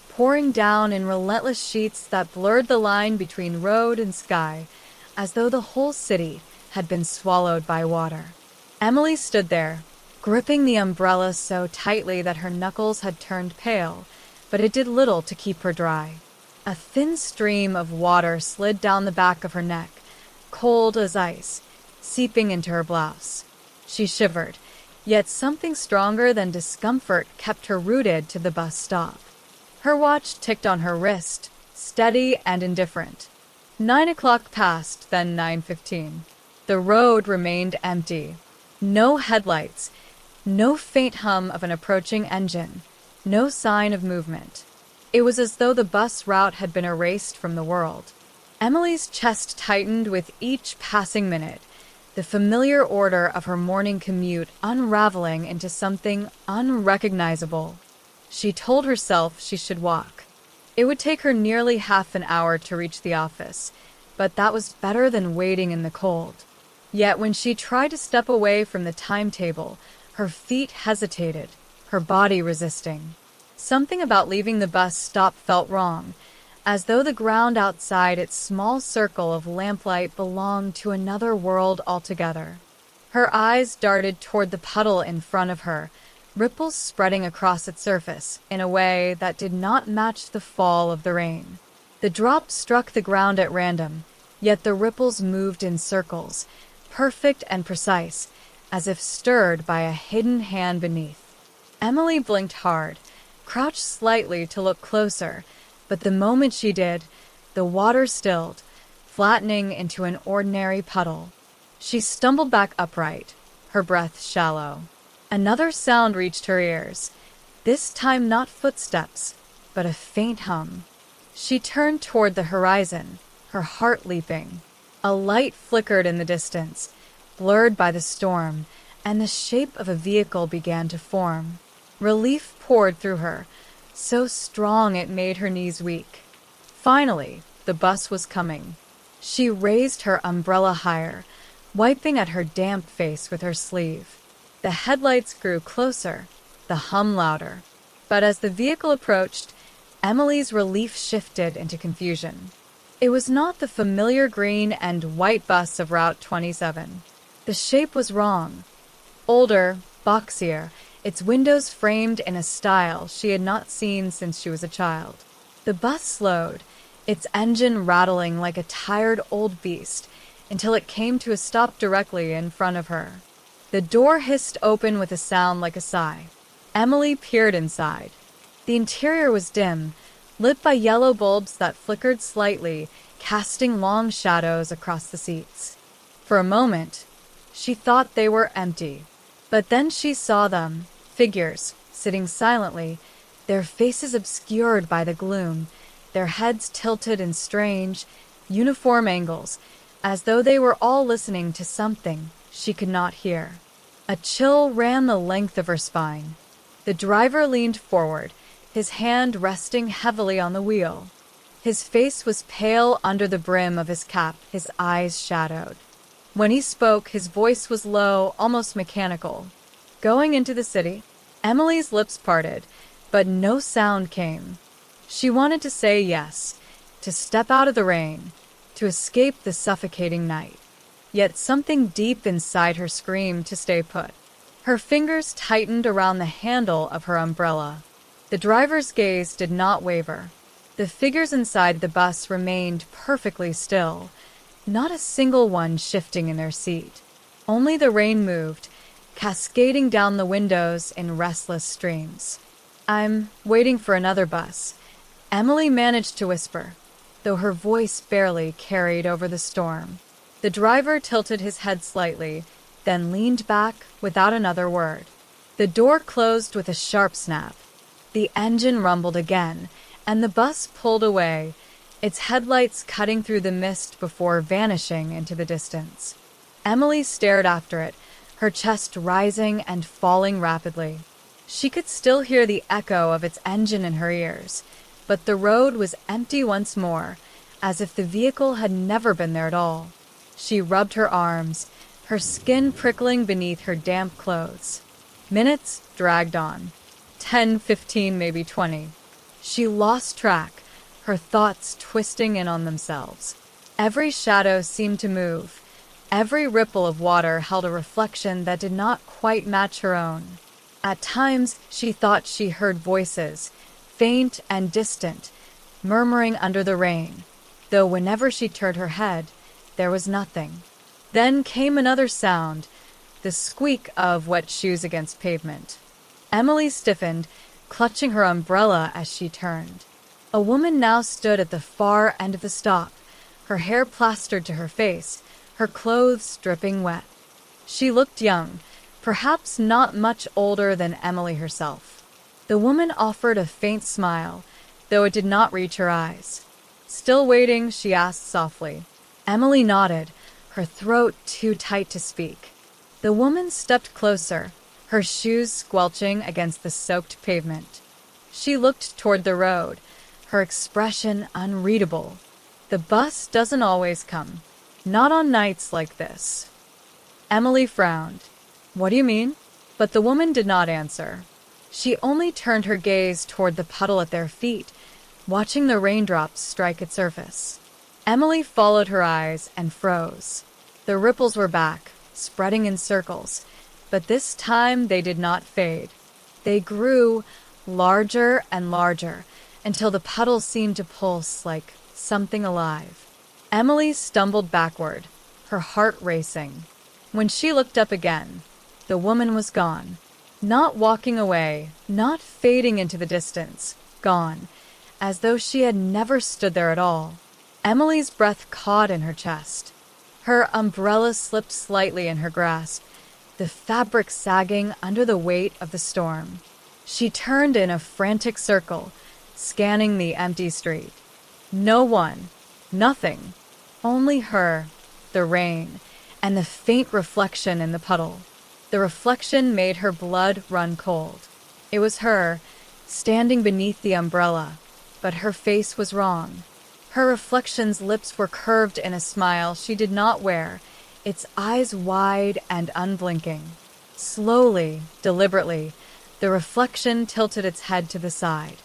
Speaker 1: pouring down in relentless sheets that blurred the line between road and sky, as though the whole city had been swallowed by water. Emily stood there, gripping the umbrella so tightly that her knuckles had turned pale, but it did little to keep her dry. A thin stream of water slid down the back of her neck, cold as ice, seeping into her blouse. She shivered, yet something stronger than discomfort kept her rooted to the bus stop. Her watch ticked on her wrist, steady and indifferent. 9 o'clock passed, then 9:15. The road remained empty. No headlights, no faint hum of an approaching engine, no sign of movement. It was as though the bus route had been erased from the world. Emily's chest tightened with each passing minute, the familiar order of her morning commute unraveling into something unrecognizable. She told herself she should walk. It would take her nearly half an hour to reach the office, but that was better than waiting in the cold. Yet when she tried to step away from the timetable, her feet hesitated, her body resisting. Something about leaving the bus stop felt wrong, as though the ground outside its small circle of lamplight belonged to another world altogether. Her eyes darted toward the puddle in front of her, ripples spreading across its surface in a way that did not match the fall of the rain. The drops struck the ground at random, yet the ripples moved in circles, perfect and precise, as if stirred by a hidden hand beneath. Emily blinked hard, crouched slightly to look closer, but the moment she did, the water stilled, flattening into an ordinary puddle. She stumbled back upright, her breath shallow. Another sound reached her ears, this time not footsteps, but a faint hum. She turned toward the horizon, her heart leaping. A light flickered in the distance, blurred by the storm, and the shape of a vehicle began to form. Relief poured through her, so strong it made her knees weak. Finally, the bus was coming. She raised her umbrella higher, wiping at her damp face with her sleeve. The headlights grew closer, the hum louder. But as the vehicle approached, Emily's relief shifted into confusion. It was not the familiar green and white bus of Route 27. The shape was wrong. Older, boxier, its windows framed in a style she had not seen since she was a child. The bus slowed, its engine rattling like a tired old beast, until it came to a stop directly in front of her. The door hissed open with a sound like a sigh. Emily peered inside. The interior was dim, lit by yellow bulbs that flickered slightly, casting long shadows across the seats. For a moment, she thought they were empty. But then she saw them, figures, sitting silently, their faces obscured by the gloom, their heads tilted in strange, uniform angles, as though they were all listening to something she could not hear. A chill ran the length of her spine. The driver leaned forward, his hand resting heavily on the wheel. His face was pale under the brim of his cap, his eyes shadowed. When he spoke, his voice was low, almost mechanical. Going into the city, Emily's lips parted, but no sound came. She wanted to say yes, to step out of the rain, to escape the suffocating night. Yet something deep inside her screamed to stay put. Her fingers tightened around the handle of her umbrella. The driver's gaze did not waver. The figures inside the bus remained perfectly still, not a single one shifting in their seat. Only the rain moved, cascading down the windows in restless streams. "I'm waiting for another bus," Emily managed to whisper, though her voice barely carried over the storm. The driver tilted his head slightly, then leaned back without another word. The door closed with a sharp snap. The engine rumbled again, and the bus pulled away, its headlights cutting through the mist before vanishing into the distance. Emily stared after it, her chest rising and falling rapidly. She could still hear the echo of its engine in her ears, but the road was empty once more, as if the vehicle had never been there at all. She rubbed her arms, her skin prickling beneath her damp clothes. Minutes dragged on. 10, 15, maybe 20. She lost track, her thoughts twisting in on themselves. Every shadow seemed to move. Every ripple of water held a reflection that did not quite match her own. At times, she thought she heard voices, faint and distant, murmuring under the rain, though whenever she turned her head, there was nothing. Then came another sound, the squeak of wet shoes against pavement. Emily stiffened, clutching her umbrella as she turned. A woman now stood at the far end of the stop, her hair plastered to her face, her clothes dripping wet. She looked young, perhaps not much older than Emily herself. The woman offered a faint smile, though it did not reach her eyes. "Still waiting?" she asked softly. Emily nodded, her throat too tight to speak. The woman stepped closer, her shoes squelching against the soaked pavement. She looked toward the road, her expression unreadable. "The bus doesn't always come. Not on nights like this." Emily frowned. "What do you mean?" But the woman did not answer. She only turned her gaze toward the puddle at their feet, watching the raindrops strike its surface. Emily followed her eyes and froze. The ripples were back, spreading in circles, but this time they did not fade. They grew larger and larger until the puddle seemed to pulse like something alive. Emily stumbled backward, her heart racing. When she looked up again, the woman was gone. Not walking away, not fading into the distance, gone, as though she had never stood there at all. Emily's breath caught in her chest. Her umbrella slipped slightly in her grasp, the fabric sagging under the weight of the storm. She turned in a frantic circle, scanning the empty street. No one, nothing, only her, the rain, and the faint reflection in the puddle. The reflection made her blood run cold. It was her, standing beneath the umbrella, but her face was wrong. Her reflection's lips were curved in a smile she did not wear, its eyes wide and unblinking. Slowly, deliberately, the reflection tilted its head to the side.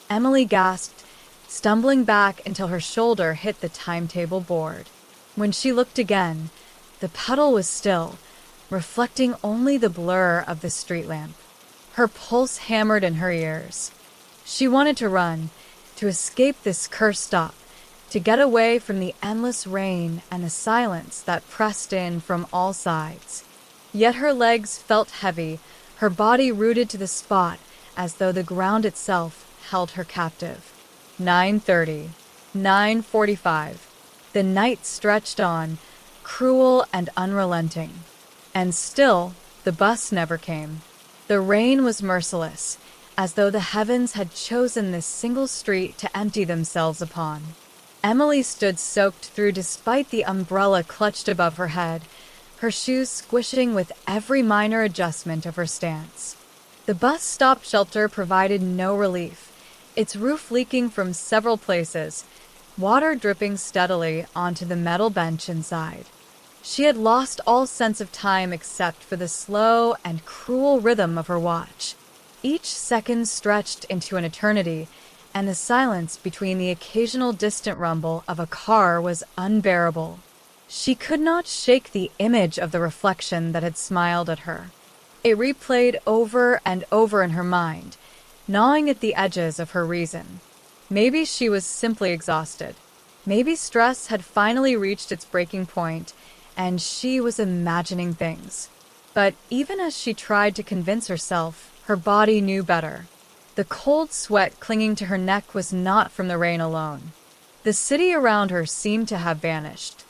Speaker 1: Emily gasped, stumbling back until her shoulder hit the timetable board. When she looked again, the puddle was still, reflecting only the blur of the street lamp. Her pulse hammered in her ears. She wanted to run, to escape this cursed stop, to get away from the endless rain and the silence that pressed in from all sides. Yet her legs felt heavy, her body rooted to the spot as though the ground itself held her captive. 9:30, 9:45. The night stretched on, cruel and unrelenting. And still, the bus never came. The rain was merciless, as though the heavens had chosen this single street to empty themselves upon. Emily stood soaked through despite the umbrella clutched above her head, her shoes squishing with every minor adjustment of her stance. The bus stop shelter provided no relief, its roof leaking from several places, water dripping steadily onto the metal bench inside. She had lost all sense of time except for the slow and cruel rhythm of her watch. Each second stretched into an eternity, and the silence between the occasional distant rumble of a car was unbearable. She could not shake the image of the reflection that had smiled at her. It replayed over and over in her mind, gnawing at the edges of her reason. Maybe she was simply exhausted. Maybe stress had finally reached its breaking point, and she was imagining things. But even as she tried to convince herself, her body knew better. The cold sweat clinging to her neck was not from the rain alone. The city around her seemed to have vanished.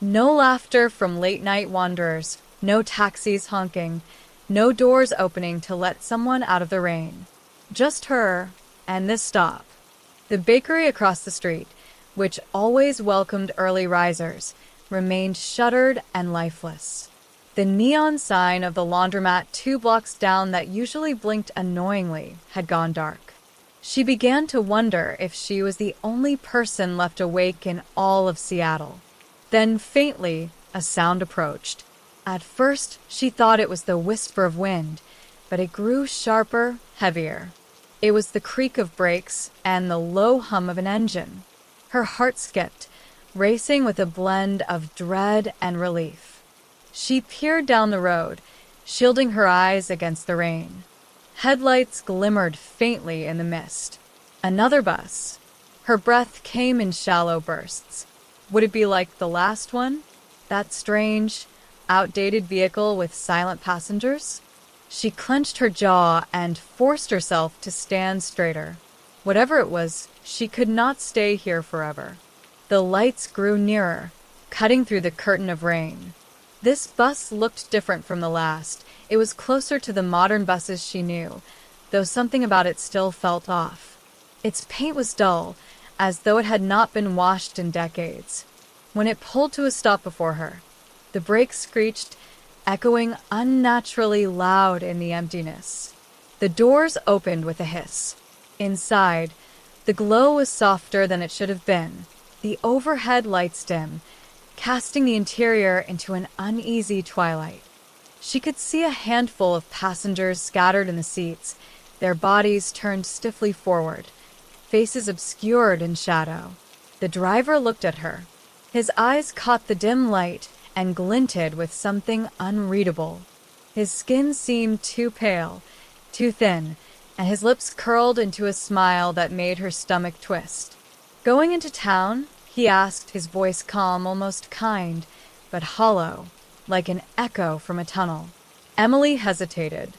Speaker 1: No laughter from late-night wanderers, no taxis honking, no doors opening to let someone out of the rain. Just her and this stop. The bakery across the street, which always welcomed early risers, remained shuttered and lifeless. The neon sign of the laundromat 2 blocks down that usually blinked annoyingly had gone dark. She began to wonder if she was the only person left awake in all of Seattle. Then, faintly, a sound approached. At first, she thought it was the whisper of wind, but it grew sharper, heavier. It was the creak of brakes and the low hum of an engine. Her heart skipped, racing with a blend of dread and relief. She peered down the road, shielding her eyes against the rain. Headlights glimmered faintly in the mist. Another bus. Her breath came in shallow bursts. Would it be like the last one? That strange, outdated vehicle with silent passengers? She clenched her jaw and forced herself to stand straighter. Whatever it was, she could not stay here forever. The lights grew nearer, cutting through the curtain of rain. This bus looked different from the last. It was closer to the modern buses she knew, though something about it still felt off. Its paint was dull, as though it had not been washed in decades. When it pulled to a stop before her, the brakes screeched, echoing unnaturally loud in the emptiness. The doors opened with a hiss. Inside, the glow was softer than it should have been, the overhead lights dim, casting the interior into an uneasy twilight. She could see a handful of passengers scattered in the seats, their bodies turned stiffly forward, faces obscured in shadow. The driver looked at her. His eyes caught the dim light and glinted with something unreadable. His skin seemed too pale, too thin, and his lips curled into a smile that made her stomach twist. "Going into town?" he asked, his voice calm, almost kind, but hollow, like an echo from a tunnel. Emily hesitated.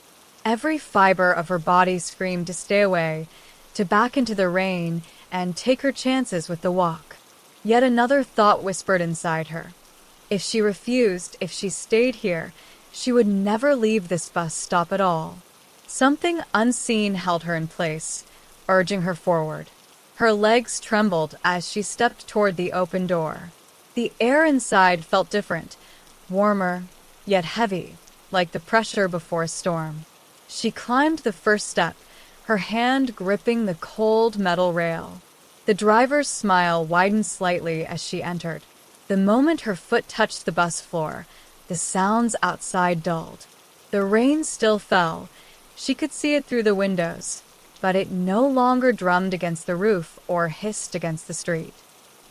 Speaker 1: Every fiber of her body screamed to stay away, to back into the rain and take her chances with the walk. Yet another thought whispered inside her. If she refused, if she stayed here, she would never leave this bus stop at all. Something unseen held her in place, urging her forward. Her legs trembled as she stepped toward the open door. The air inside felt different, warmer, yet heavy, like the pressure before a storm. She climbed the first step, her hand gripping the cold metal rail. The driver's smile widened slightly as she entered. The moment her foot touched the bus floor, the sounds outside dulled. The rain still fell. She could see it through the windows, but it no longer drummed against the roof or hissed against the street.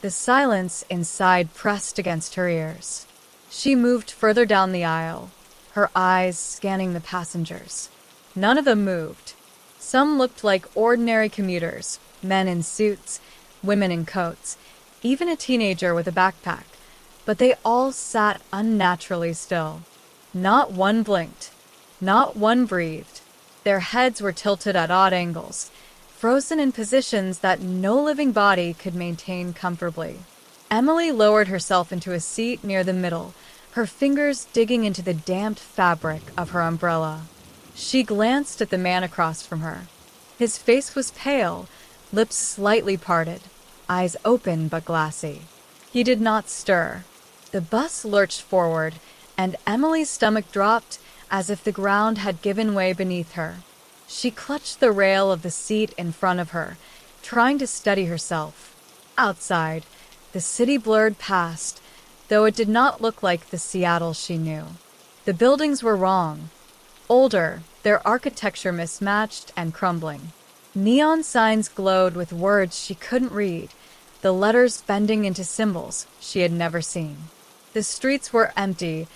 Speaker 1: The silence inside pressed against her ears. She moved further down the aisle, her eyes scanning the passengers. None of them moved. Some looked like ordinary commuters, men in suits, women in coats, even a teenager with a backpack, but they all sat unnaturally still. Not one blinked. Not one breathed. Their heads were tilted at odd angles, frozen in positions that no living body could maintain comfortably. Emily lowered herself into a seat near the middle, her fingers digging into the damp fabric of her umbrella. She glanced at the man across from her. His face was pale, lips slightly parted, eyes open but glassy. He did not stir. The bus lurched forward, and Emily's stomach dropped as if the ground had given way beneath her. She clutched the rail of the seat in front of her, trying to steady herself. Outside, the city blurred past, though it did not look like the Seattle she knew. The buildings were wrong. Older, their architecture mismatched and crumbling. Neon signs glowed with words she couldn't read, the letters bending into symbols she had never seen. The streets were empty,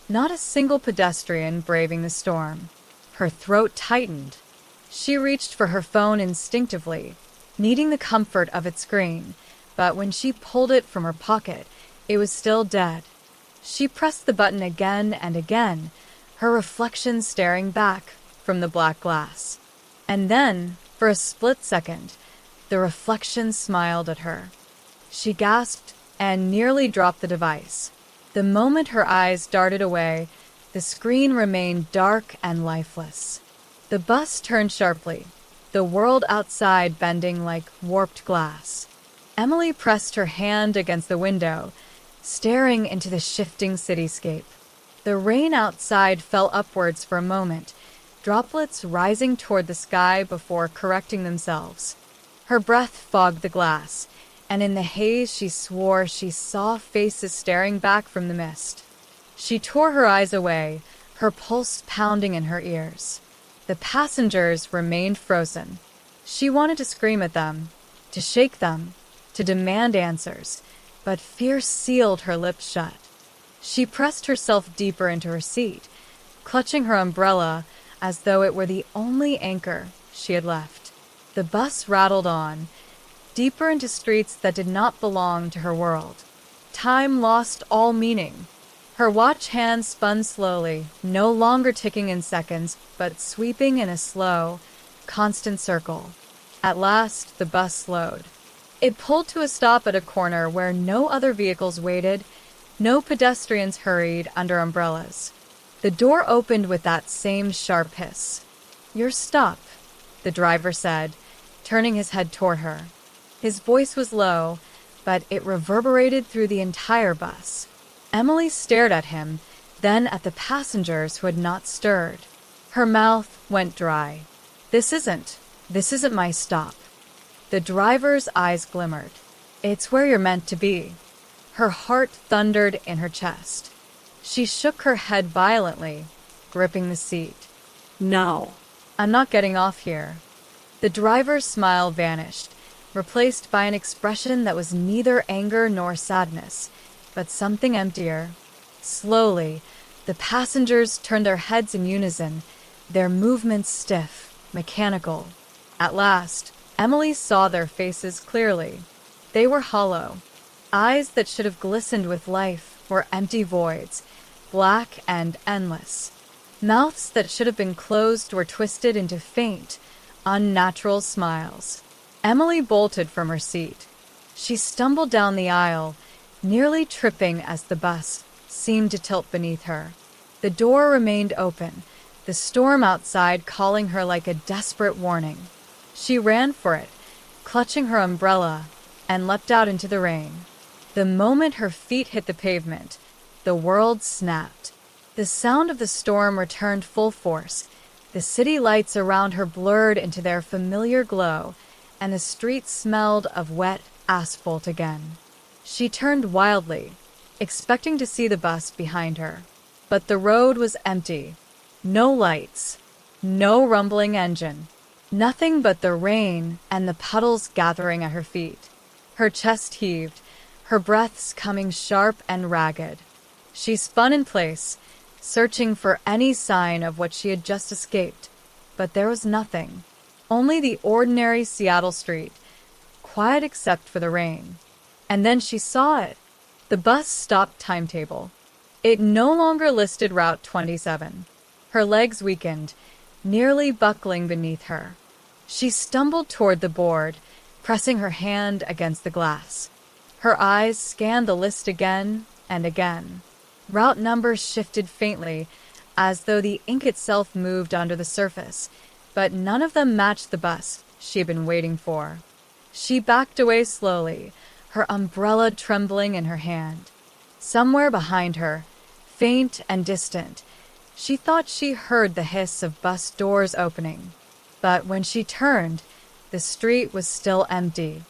Speaker 1: not a single pedestrian braving the storm. Her throat tightened. She reached for her phone instinctively, needing the comfort of its screen, but when she pulled it from her pocket, it was still dead. She pressed the button again and again, her reflection staring back from the black glass. And then, for a split second, the reflection smiled at her. She gasped and nearly dropped the device. The moment her eyes darted away, the screen remained dark and lifeless. The bus turned sharply, the world outside bending like warped glass. Emily pressed her hand against the window, staring into the shifting cityscape. The rain outside fell upwards for a moment, droplets rising toward the sky before correcting themselves. Her breath fogged the glass, and in the haze she swore she saw faces staring back from the mist. She tore her eyes away, her pulse pounding in her ears. The passengers remained frozen. She wanted to scream at them, to shake them, to demand answers, but fear sealed her lips shut. She pressed herself deeper into her seat, clutching her umbrella as though it were the only anchor she had left. The bus rattled on, deeper into streets that did not belong to her world. Time lost all meaning. Her watch hand spun slowly, no longer ticking in seconds, but sweeping in a slow, constant circle. At last, the bus slowed. It pulled to a stop at a corner where no other vehicles waited, no pedestrians hurried under umbrellas. The door opened with that same sharp hiss. "You're stop," the driver said, turning his head toward her. His voice was low, but it reverberated through the entire bus. Emily stared at him, then at the passengers who had not stirred. Her mouth went dry. This isn't my stop." The driver's eyes glimmered. "It's where you're meant to be." Her heart thundered in her chest. She shook her head violently, gripping the seat.
Speaker 2: No.
Speaker 1: "I'm not getting off here." The driver's smile vanished, replaced by an expression that was neither anger nor sadness, but something emptier. Slowly, the passengers turned their heads in unison, their movements stiff, mechanical. At last, Emily saw their faces clearly. They were hollow. Eyes that should have glistened with life were empty voids, black and endless. Mouths that should have been closed were twisted into faint, unnatural smiles. Emily bolted from her seat. She stumbled down the aisle, nearly tripping as the bus seemed to tilt beneath her. The door remained open, the storm outside calling her like a desperate warning. She ran for it, clutching her umbrella, and leapt out into the rain. The moment her feet hit the pavement, the world snapped. The sound of the storm returned full force. The city lights around her blurred into their familiar glow, and the streets smelled of wet asphalt again. She turned wildly, expecting to see the bus behind her. But the road was empty. No lights. No rumbling engine. Nothing but the rain and the puddles gathering at her feet. Her chest heaved, her breaths coming sharp and ragged. She spun in place, searching for any sign of what she had just escaped, but there was nothing. Only the ordinary Seattle street, quiet except for the rain. And then she saw it. The bus stopped timetable. It no longer listed Route 27. Her legs weakened, nearly buckling beneath her. She stumbled toward the board, pressing her hand against the glass. Her eyes scanned the list again and again. Route numbers shifted faintly, as though the ink itself moved under the surface, but none of them matched the bus she had been waiting for. She backed away slowly, her umbrella trembling in her hand. Somewhere behind her, faint and distant, she thought she heard the hiss of bus doors opening. But when she turned, the street was still empty.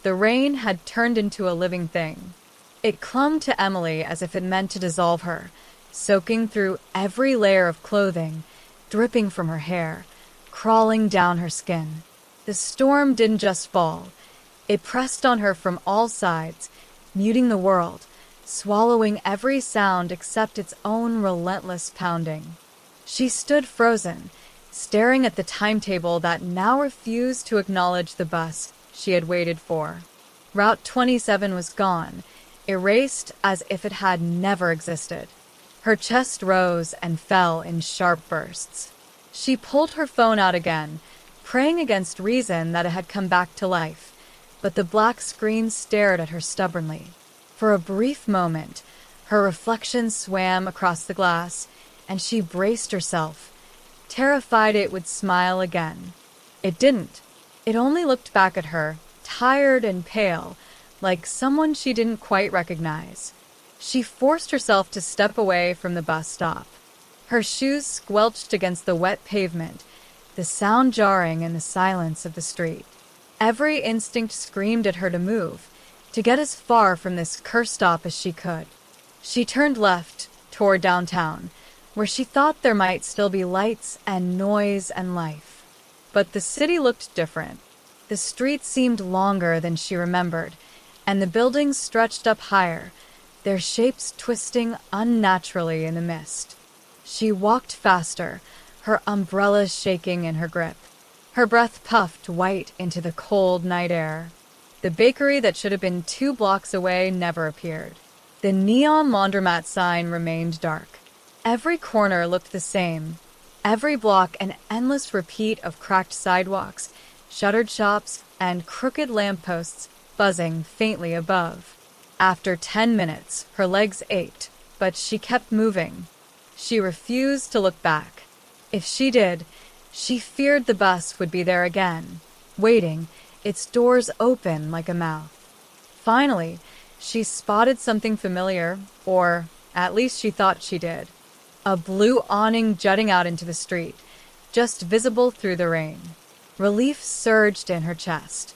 Speaker 1: The rain had turned into a living thing. It clung to Emily as if it meant to dissolve her, soaking through every layer of clothing, dripping from her hair, crawling down her skin. The storm didn't just fall. It pressed on her from all sides, muting the world, swallowing every sound except its own relentless pounding. She stood frozen, staring at the timetable that now refused to acknowledge the bus she had waited for. Route 27 was gone, erased as if it had never existed. Her chest rose and fell in sharp bursts. She pulled her phone out again, praying against reason that it had come back to life, but the black screen stared at her stubbornly. For a brief moment, her reflection swam across the glass, and she braced herself, terrified it would smile again. It didn't. It only looked back at her, tired and pale, like someone she didn't quite recognize. She forced herself to step away from the bus stop. Her shoes squelched against the wet pavement, the sound jarring in the silence of the street. Every instinct screamed at her to move, to get as far from this cursed stop as she could. She turned left, toward downtown, where she thought there might still be lights and noise and life. But the city looked different. The streets seemed longer than she remembered, and the buildings stretched up higher, their shapes twisting unnaturally in the mist. She walked faster, her umbrella shaking in her grip. Her breath puffed white into the cold night air. The bakery that should have been 2 blocks away never appeared. The neon laundromat sign remained dark. Every corner looked the same. Every block an endless repeat of cracked sidewalks, shuttered shops, and crooked lampposts buzzing faintly above. After 10 minutes, her legs ached, but she kept moving. She refused to look back. If she did, she feared the bus would be there again, waiting, its doors open like a mouth. Finally, she spotted something familiar, or at least she thought she did. A blue awning jutting out into the street, just visible through the rain. Relief surged in her chest.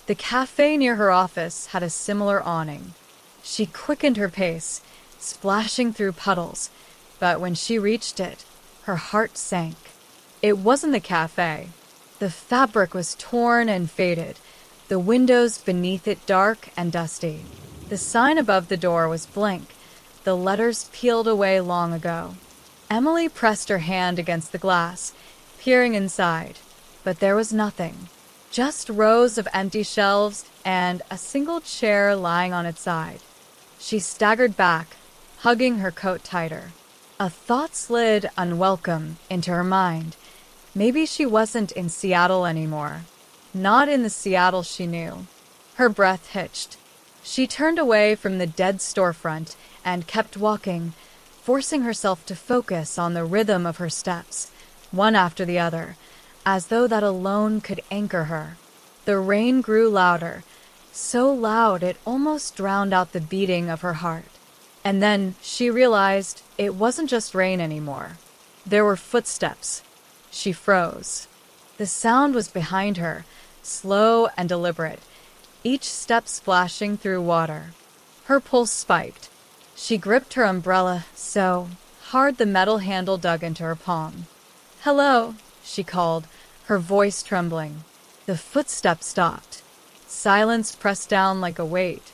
Speaker 1: The cafe near her office had a similar awning. She quickened her pace, splashing through puddles, but when she reached it, her heart sank. It wasn't the cafe. The fabric was torn and faded, the windows beneath it dark and dusty. The sign above the door was blank, the letters peeled away long ago. Emily pressed her hand against the glass, peering inside, but there was nothing. Just rows of empty shelves and a single chair lying on its side. She staggered back, hugging her coat tighter. A thought slid unwelcome into her mind. Maybe she wasn't in Seattle anymore. Not in the Seattle she knew. Her breath hitched. She turned away from the dead storefront and kept walking, forcing herself to focus on the rhythm of her steps, one after the other, as though that alone could anchor her. The rain grew louder, so loud it almost drowned out the beating of her heart. And then she realized it wasn't just rain anymore. There were footsteps. She froze. The sound was behind her, slow and deliberate, each step splashing through water. Her pulse spiked. She gripped her umbrella so hard the metal handle dug into her palm. "Hello," she called, her voice trembling. The footsteps stopped. Silence pressed down like a weight.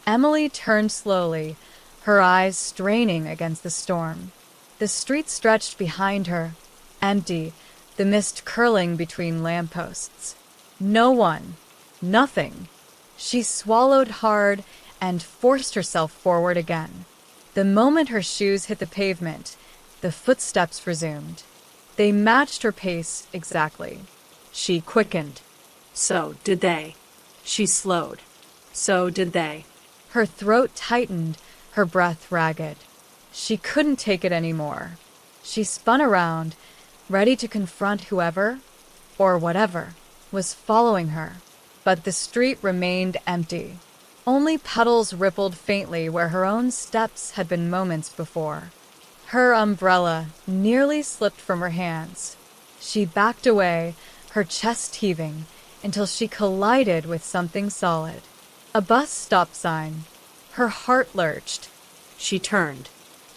Speaker 1: Emily turned slowly, her eyes straining against the storm. The street stretched behind her, empty, the mist curling between lampposts. No one. Nothing. She swallowed hard and forced herself forward again. The moment her shoes hit the pavement, the footsteps resumed. They matched her pace exactly. She quickened.
Speaker 2: So did they. She slowed. So did they.
Speaker 1: Her throat tightened, her breath ragged. She couldn't take it anymore. She spun around, ready to confront whoever, or whatever, was following her. But the street remained empty. Only puddles rippled faintly where her own steps had been moments before. Her umbrella nearly slipped from her hands. She backed away, her chest heaving, until she collided with something solid. A bus stop sign. Her heart lurched.
Speaker 2: She turned.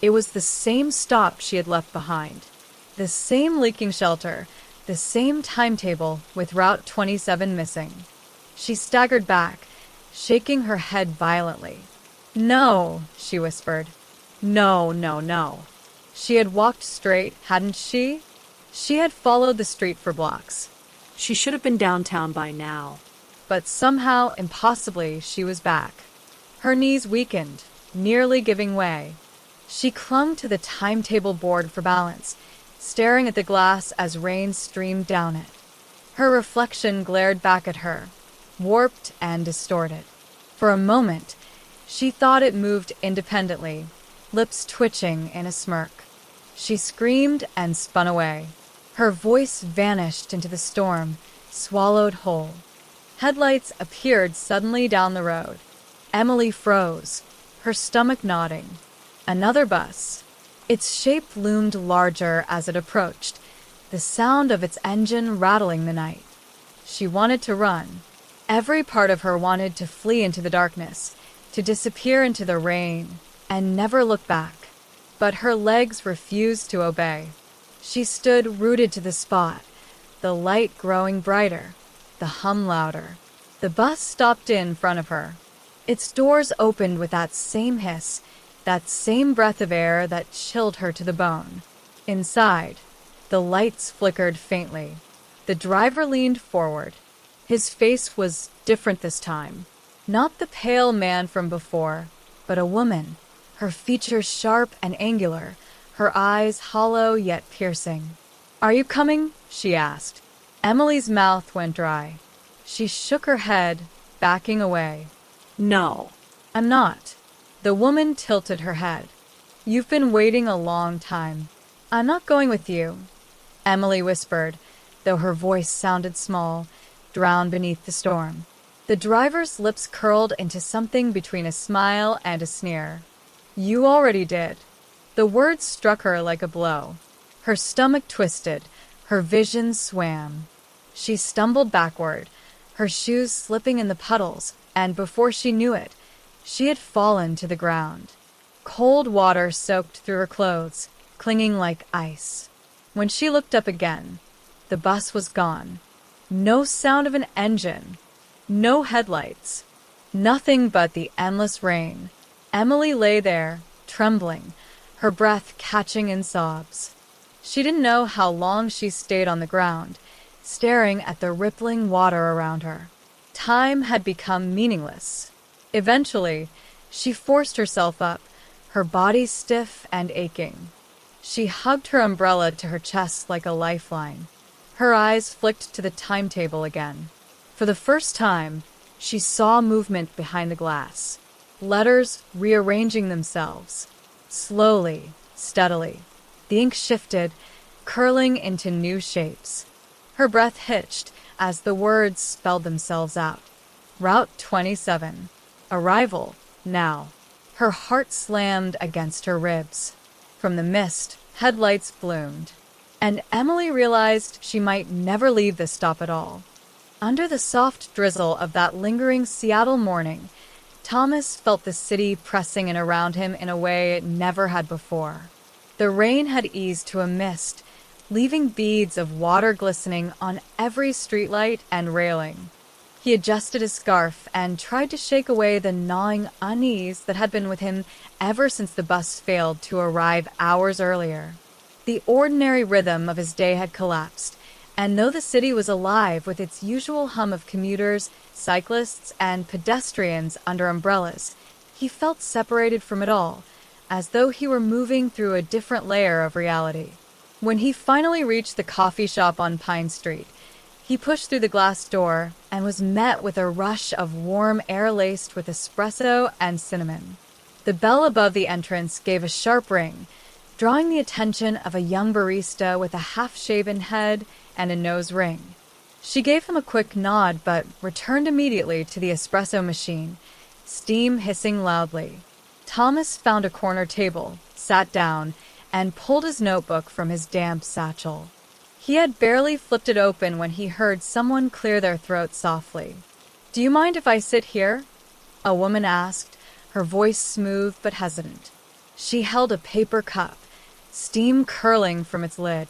Speaker 1: It was the same stop she had left behind. The same leaking shelter, the same timetable with Route 27 missing. She staggered back, shaking her head violently. "No," she whispered. "No, no, no." She had walked straight, hadn't she? She had followed the street for blocks.
Speaker 2: She should have been downtown by now.
Speaker 1: But somehow, impossibly, she was back. Her knees weakened, nearly giving way. She clung to the timetable board for balance, staring at the glass as rain streamed down it. Her reflection glared back at her, warped and distorted. For a moment, she thought it moved independently, lips twitching in a smirk. She screamed and spun away. Her voice vanished into the storm, swallowed whole. Headlights appeared suddenly down the road. Emily froze, her stomach nodding. Another bus. Its shape loomed larger as it approached, the sound of its engine rattling the night. She wanted to run. Every part of her wanted to flee into the darkness, to disappear into the rain, and never look back. But her legs refused to obey. She stood rooted to the spot, the light growing brighter, the hum louder. The bus stopped in front of her. Its doors opened with that same hiss, that same breath of air that chilled her to the bone. Inside, the lights flickered faintly. The driver leaned forward. His face was different this time. Not the pale man from before, but a woman, her features sharp and angular, her eyes hollow yet piercing. "Are you coming?" she asked. Emily's mouth went dry. She shook her head, backing away.
Speaker 2: No.
Speaker 1: "I'm not." The woman tilted her head. "You've been waiting a long time." "I'm not going with you," Emily whispered, though her voice sounded small, drowned beneath the storm. The driver's lips curled into something between a smile and a sneer. "You already did." The words struck her like a blow. Her stomach twisted, her vision swam. She stumbled backward, her shoes slipping in the puddles, and before she knew it, she had fallen to the ground. Cold water soaked through her clothes, clinging like ice. When she looked up again, the bus was gone. No sound of an engine. No headlights. Nothing but the endless rain. Emily lay there, trembling, her breath catching in sobs. She didn't know how long she stayed on the ground, staring at the rippling water around her. Time had become meaningless. Eventually, she forced herself up, her body stiff and aching. She hugged her umbrella to her chest like a lifeline. Her eyes flicked to the timetable again. For the first time, she saw movement behind the glass. Letters rearranging themselves. Slowly, steadily. The ink shifted, curling into new shapes. Her breath hitched as the words spelled themselves out. Route 27. Arrival, now. Her heart slammed against her ribs. From the mist, headlights bloomed. And Emily realized she might never leave this stop at all. Under the soft drizzle of that lingering Seattle morning, Thomas felt the city pressing in around him in a way it never had before. The rain had eased to a mist, leaving beads of water glistening on every streetlight and railing. He adjusted his scarf and tried to shake away the gnawing unease that had been with him ever since the bus failed to arrive hours earlier. The ordinary rhythm of his day had collapsed, and though the city was alive with its usual hum of commuters, cyclists, and pedestrians under umbrellas, he felt separated from it all, as though he were moving through a different layer of reality. When he finally reached the coffee shop on Pine Street, he pushed through the glass door and was met with a rush of warm air laced with espresso and cinnamon. The bell above the entrance gave a sharp ring, drawing the attention of a young barista with a half-shaven head and a nose ring. She gave him a quick nod but returned immediately to the espresso machine, steam hissing loudly. Thomas found a corner table, sat down, and pulled his notebook from his damp satchel. He had barely flipped it open when he heard someone clear their throat softly. "Do you mind if I sit here?" a woman asked, her voice smooth but hesitant. She held a paper cup, steam curling from its lid.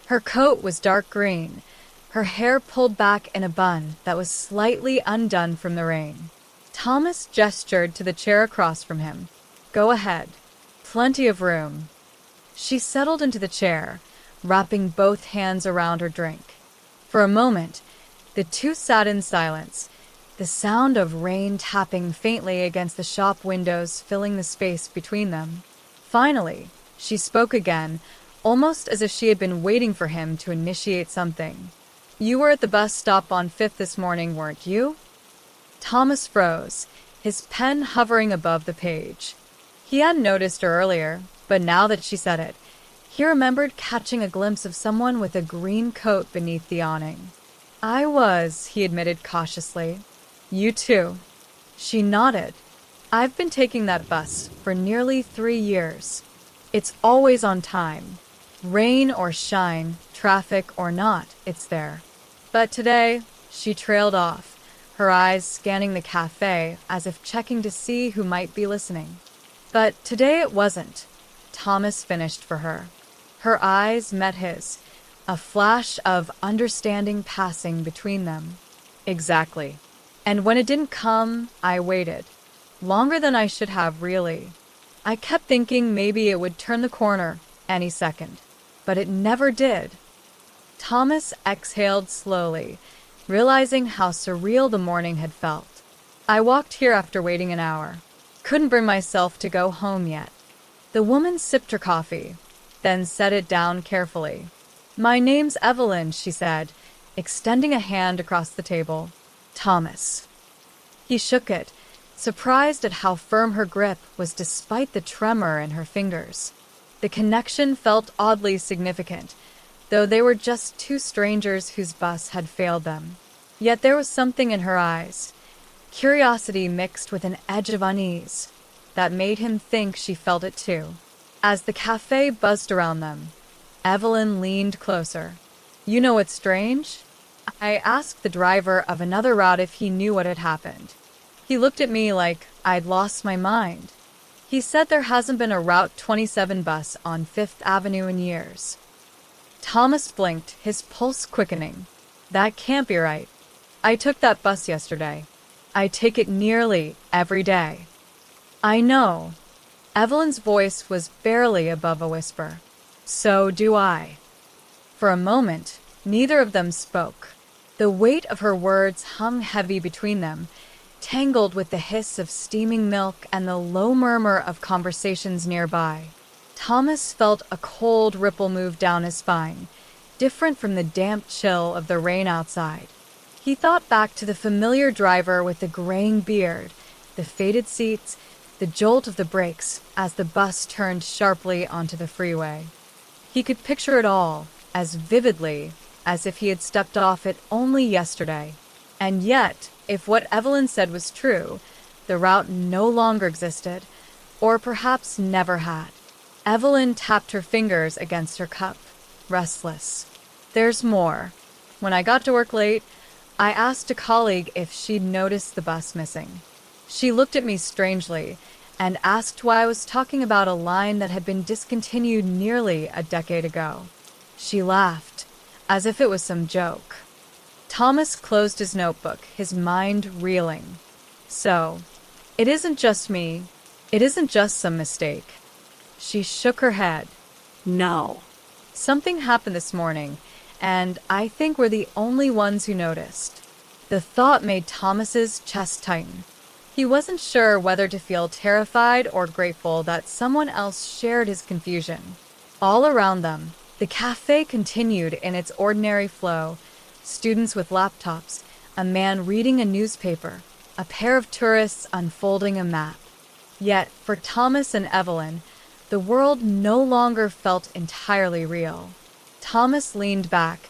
Speaker 1: Her coat was dark green, her hair pulled back in a bun that was slightly undone from the rain. Thomas gestured to the chair across from him. "Go ahead. Plenty of room." She settled into the chair, wrapping both hands around her drink. For a moment, the two sat in silence, the sound of rain tapping faintly against the shop windows filling the space between them. Finally, she spoke again, almost as if she had been waiting for him to initiate something. "You were at the bus stop on 5th this morning, weren't you?" Thomas froze, his pen hovering above the page. He hadn't noticed her earlier, but now that she said it, he remembered catching a glimpse of someone with a green coat beneath the awning. "I was," he admitted cautiously. "You too." She nodded. "I've been taking that bus for nearly 3 years. It's always on time. Rain or shine, traffic or not, it's there. But today," she trailed off, her eyes scanning the cafe as if checking to see who might be listening. "But today it wasn't," Thomas finished for her. Her eyes met his, a flash of understanding passing between them. "Exactly. And when it didn't come, I waited. Longer than I should have, really. I kept thinking maybe it would turn the corner any second. But it never did." Thomas exhaled slowly, realizing how surreal the morning had felt. "I walked here after waiting an hour. Couldn't bring myself to go home yet." The woman sipped her coffee, then set it down carefully. "My name's Evelyn," she said, extending a hand across the table. "Thomas." He shook it, surprised at how firm her grip was despite the tremor in her fingers. The connection felt oddly significant, though they were just two strangers whose bus had failed them. Yet there was something in her eyes, curiosity mixed with an edge of unease, that made him think she felt it too. As the cafe buzzed around them, Evelyn leaned closer. "You know what's strange? I asked the driver of another route if he knew what had happened. He looked at me like I'd lost my mind. He said there hasn't been a Route 27 bus on 5th Avenue in years." Thomas blinked, his pulse quickening. "That can't be right. I took that bus yesterday. I take it nearly every day." "I know." Evelyn's voice was barely above a whisper. "So do I." For a moment, neither of them spoke. The weight of her words hung heavy between them, tangled with the hiss of steaming milk and the low murmur of conversations nearby. Thomas felt a cold ripple move down his spine, different from the damp chill of the rain outside. He thought back to the familiar driver with the graying beard, the faded seats, the jolt of the brakes as the bus turned sharply onto the freeway. He could picture it all, as vividly as if he had stepped off it only yesterday. And yet, if what Evelyn said was true, the route no longer existed, or perhaps never had. Evelyn tapped her fingers against her cup, restless. "There's more. When I got to work late, I asked a colleague if she'd noticed the bus missing. She looked at me strangely and asked why I was talking about a line that had been discontinued nearly a decade ago. She laughed, as if it was some joke." Thomas closed his notebook, his mind reeling. "So, it isn't just me. It isn't just some mistake." She shook her head.
Speaker 2: "No."
Speaker 1: "Something happened this morning, and I think we're the only ones who noticed." The thought made Thomas's chest tighten. He wasn't sure whether to feel terrified or grateful that someone else shared his confusion. All around them, the cafe continued in its ordinary flow. Students with laptops, a man reading a newspaper, a pair of tourists unfolding a map. Yet, for Thomas and Evelyn, the world no longer felt entirely real. Thomas leaned back,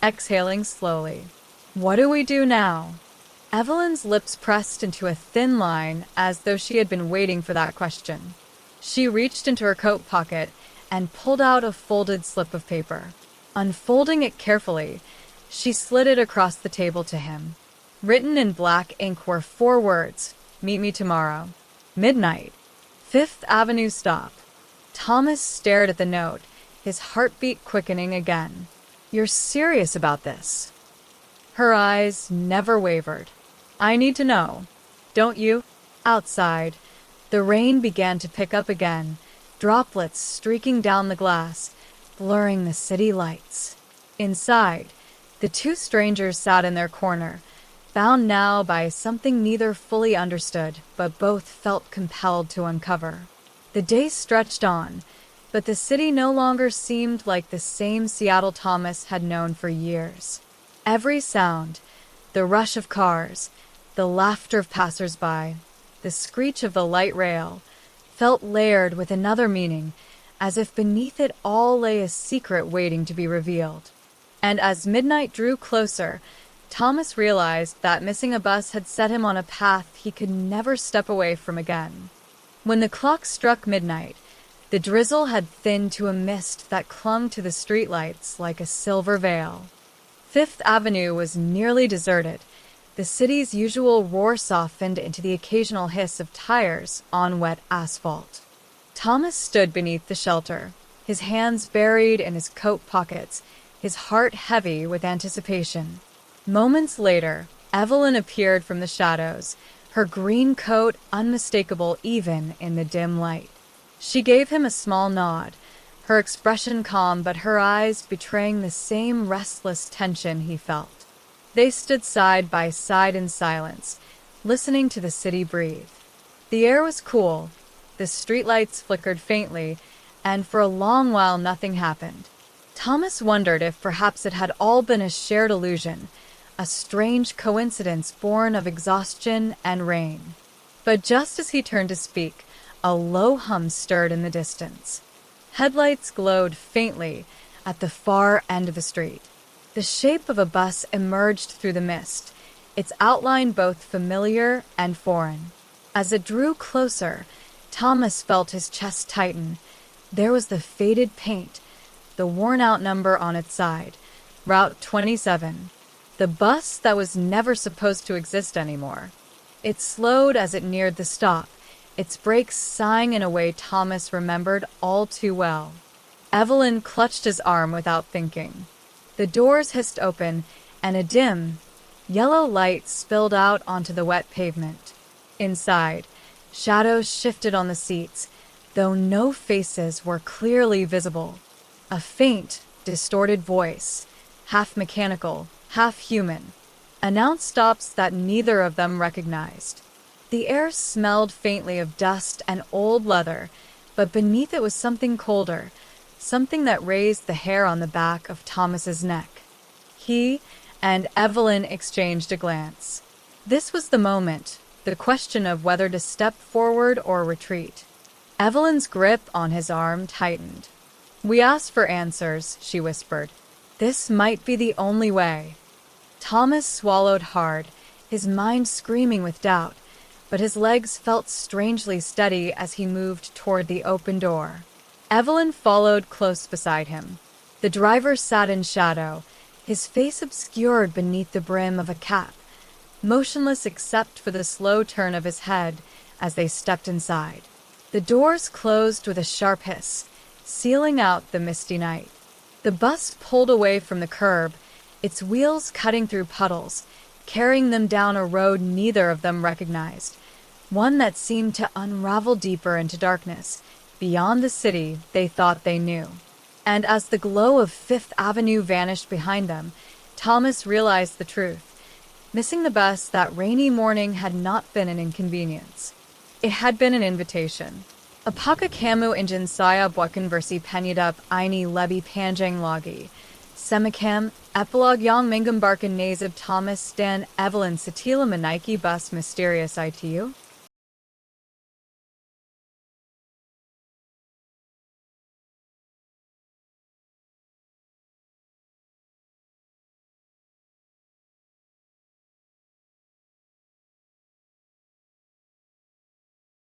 Speaker 1: exhaling slowly. "What do we do now?" Evelyn's lips pressed into a thin line as though she had been waiting for that question. She reached into her coat pocket and pulled out a folded slip of paper. Unfolding it carefully, she slid it across the table to him. Written in black ink were 4 words: "Meet me tomorrow. Midnight. 5th Avenue stop." Thomas stared at the note, his heartbeat quickening again. "You're serious about this?" Her eyes never wavered. "I need to know. Don't you?" Outside, the rain began to pick up again, droplets streaking down the glass, blurring the city lights. Inside, the two strangers sat in their corner, bound now by something neither fully understood, but both felt compelled to uncover. The day stretched on, but the city no longer seemed like the same Seattle Thomas had known for years. Every sound, the rush of cars, the laughter of passersby, the screech of the light rail, felt layered with another meaning, as if beneath it all lay a secret waiting to be revealed. And as midnight drew closer, Thomas realized that missing a bus had set him on a path he could never step away from again. When the clock struck midnight, the drizzle had thinned to a mist that clung to the streetlights like a silver veil. Fifth Avenue was nearly deserted, the city's usual roar softened into the occasional hiss of tires on wet asphalt. Thomas stood beneath the shelter, his hands buried in his coat pockets, his heart heavy with anticipation. Moments later, Evelyn appeared from the shadows, her green coat unmistakable even in the dim light. She gave him a small nod, her expression calm but her eyes betraying the same restless tension he felt. They stood side by side in silence, listening to the city breathe. The air was cool, the streetlights flickered faintly, and for a long while nothing happened. Thomas wondered if perhaps it had all been a shared illusion, a strange coincidence born of exhaustion and rain. But just as he turned to speak, a low hum stirred in the distance. Headlights glowed faintly at the far end of the street. The shape of a bus emerged through the mist, its outline both familiar and foreign. As it drew closer, Thomas felt his chest tighten. There was the faded paint, the worn-out number on its side, Route 27, the bus that was never supposed to exist anymore. It slowed as it neared the stop, its brakes sighing in a way Thomas remembered all too well. Evelyn clutched his arm without thinking. The doors hissed open, and a dim, yellow light spilled out onto the wet pavement. Inside, shadows shifted on the seats, though no faces were clearly visible. A faint, distorted voice, half mechanical, half human, announced stops that neither of them recognized. The air smelled faintly of dust and old leather, but beneath it was something colder, something that raised the hair on the back of Thomas's neck. He and Evelyn exchanged a glance. This was the moment, the question of whether to step forward or retreat. Evelyn's grip on his arm tightened. "We asked for answers," she whispered. "This might be the only way." Thomas swallowed hard, his mind screaming with doubt, but his legs felt strangely steady as he moved toward the open door. Evelyn followed close beside him. The driver sat in shadow, his face obscured beneath the brim of a cap, motionless except for the slow turn of his head as they stepped inside. The doors closed with a sharp hiss, sealing out the misty night. The bus pulled away from the curb, its wheels cutting through puddles, carrying them down a road neither of them recognized, one that seemed to unravel deeper into darkness, beyond the city they thought they knew. And as the glow of Fifth Avenue vanished behind them, Thomas realized the truth. Missing the bus that rainy morning had not been an inconvenience. It had been an invitation. Apaka camu injin saya buakan versi penyedap ini lebi panjang lagi. Semacam, epilogue yang menggambarkan nasib Thomas dan Evelyn setila menaiki bus misterius itu.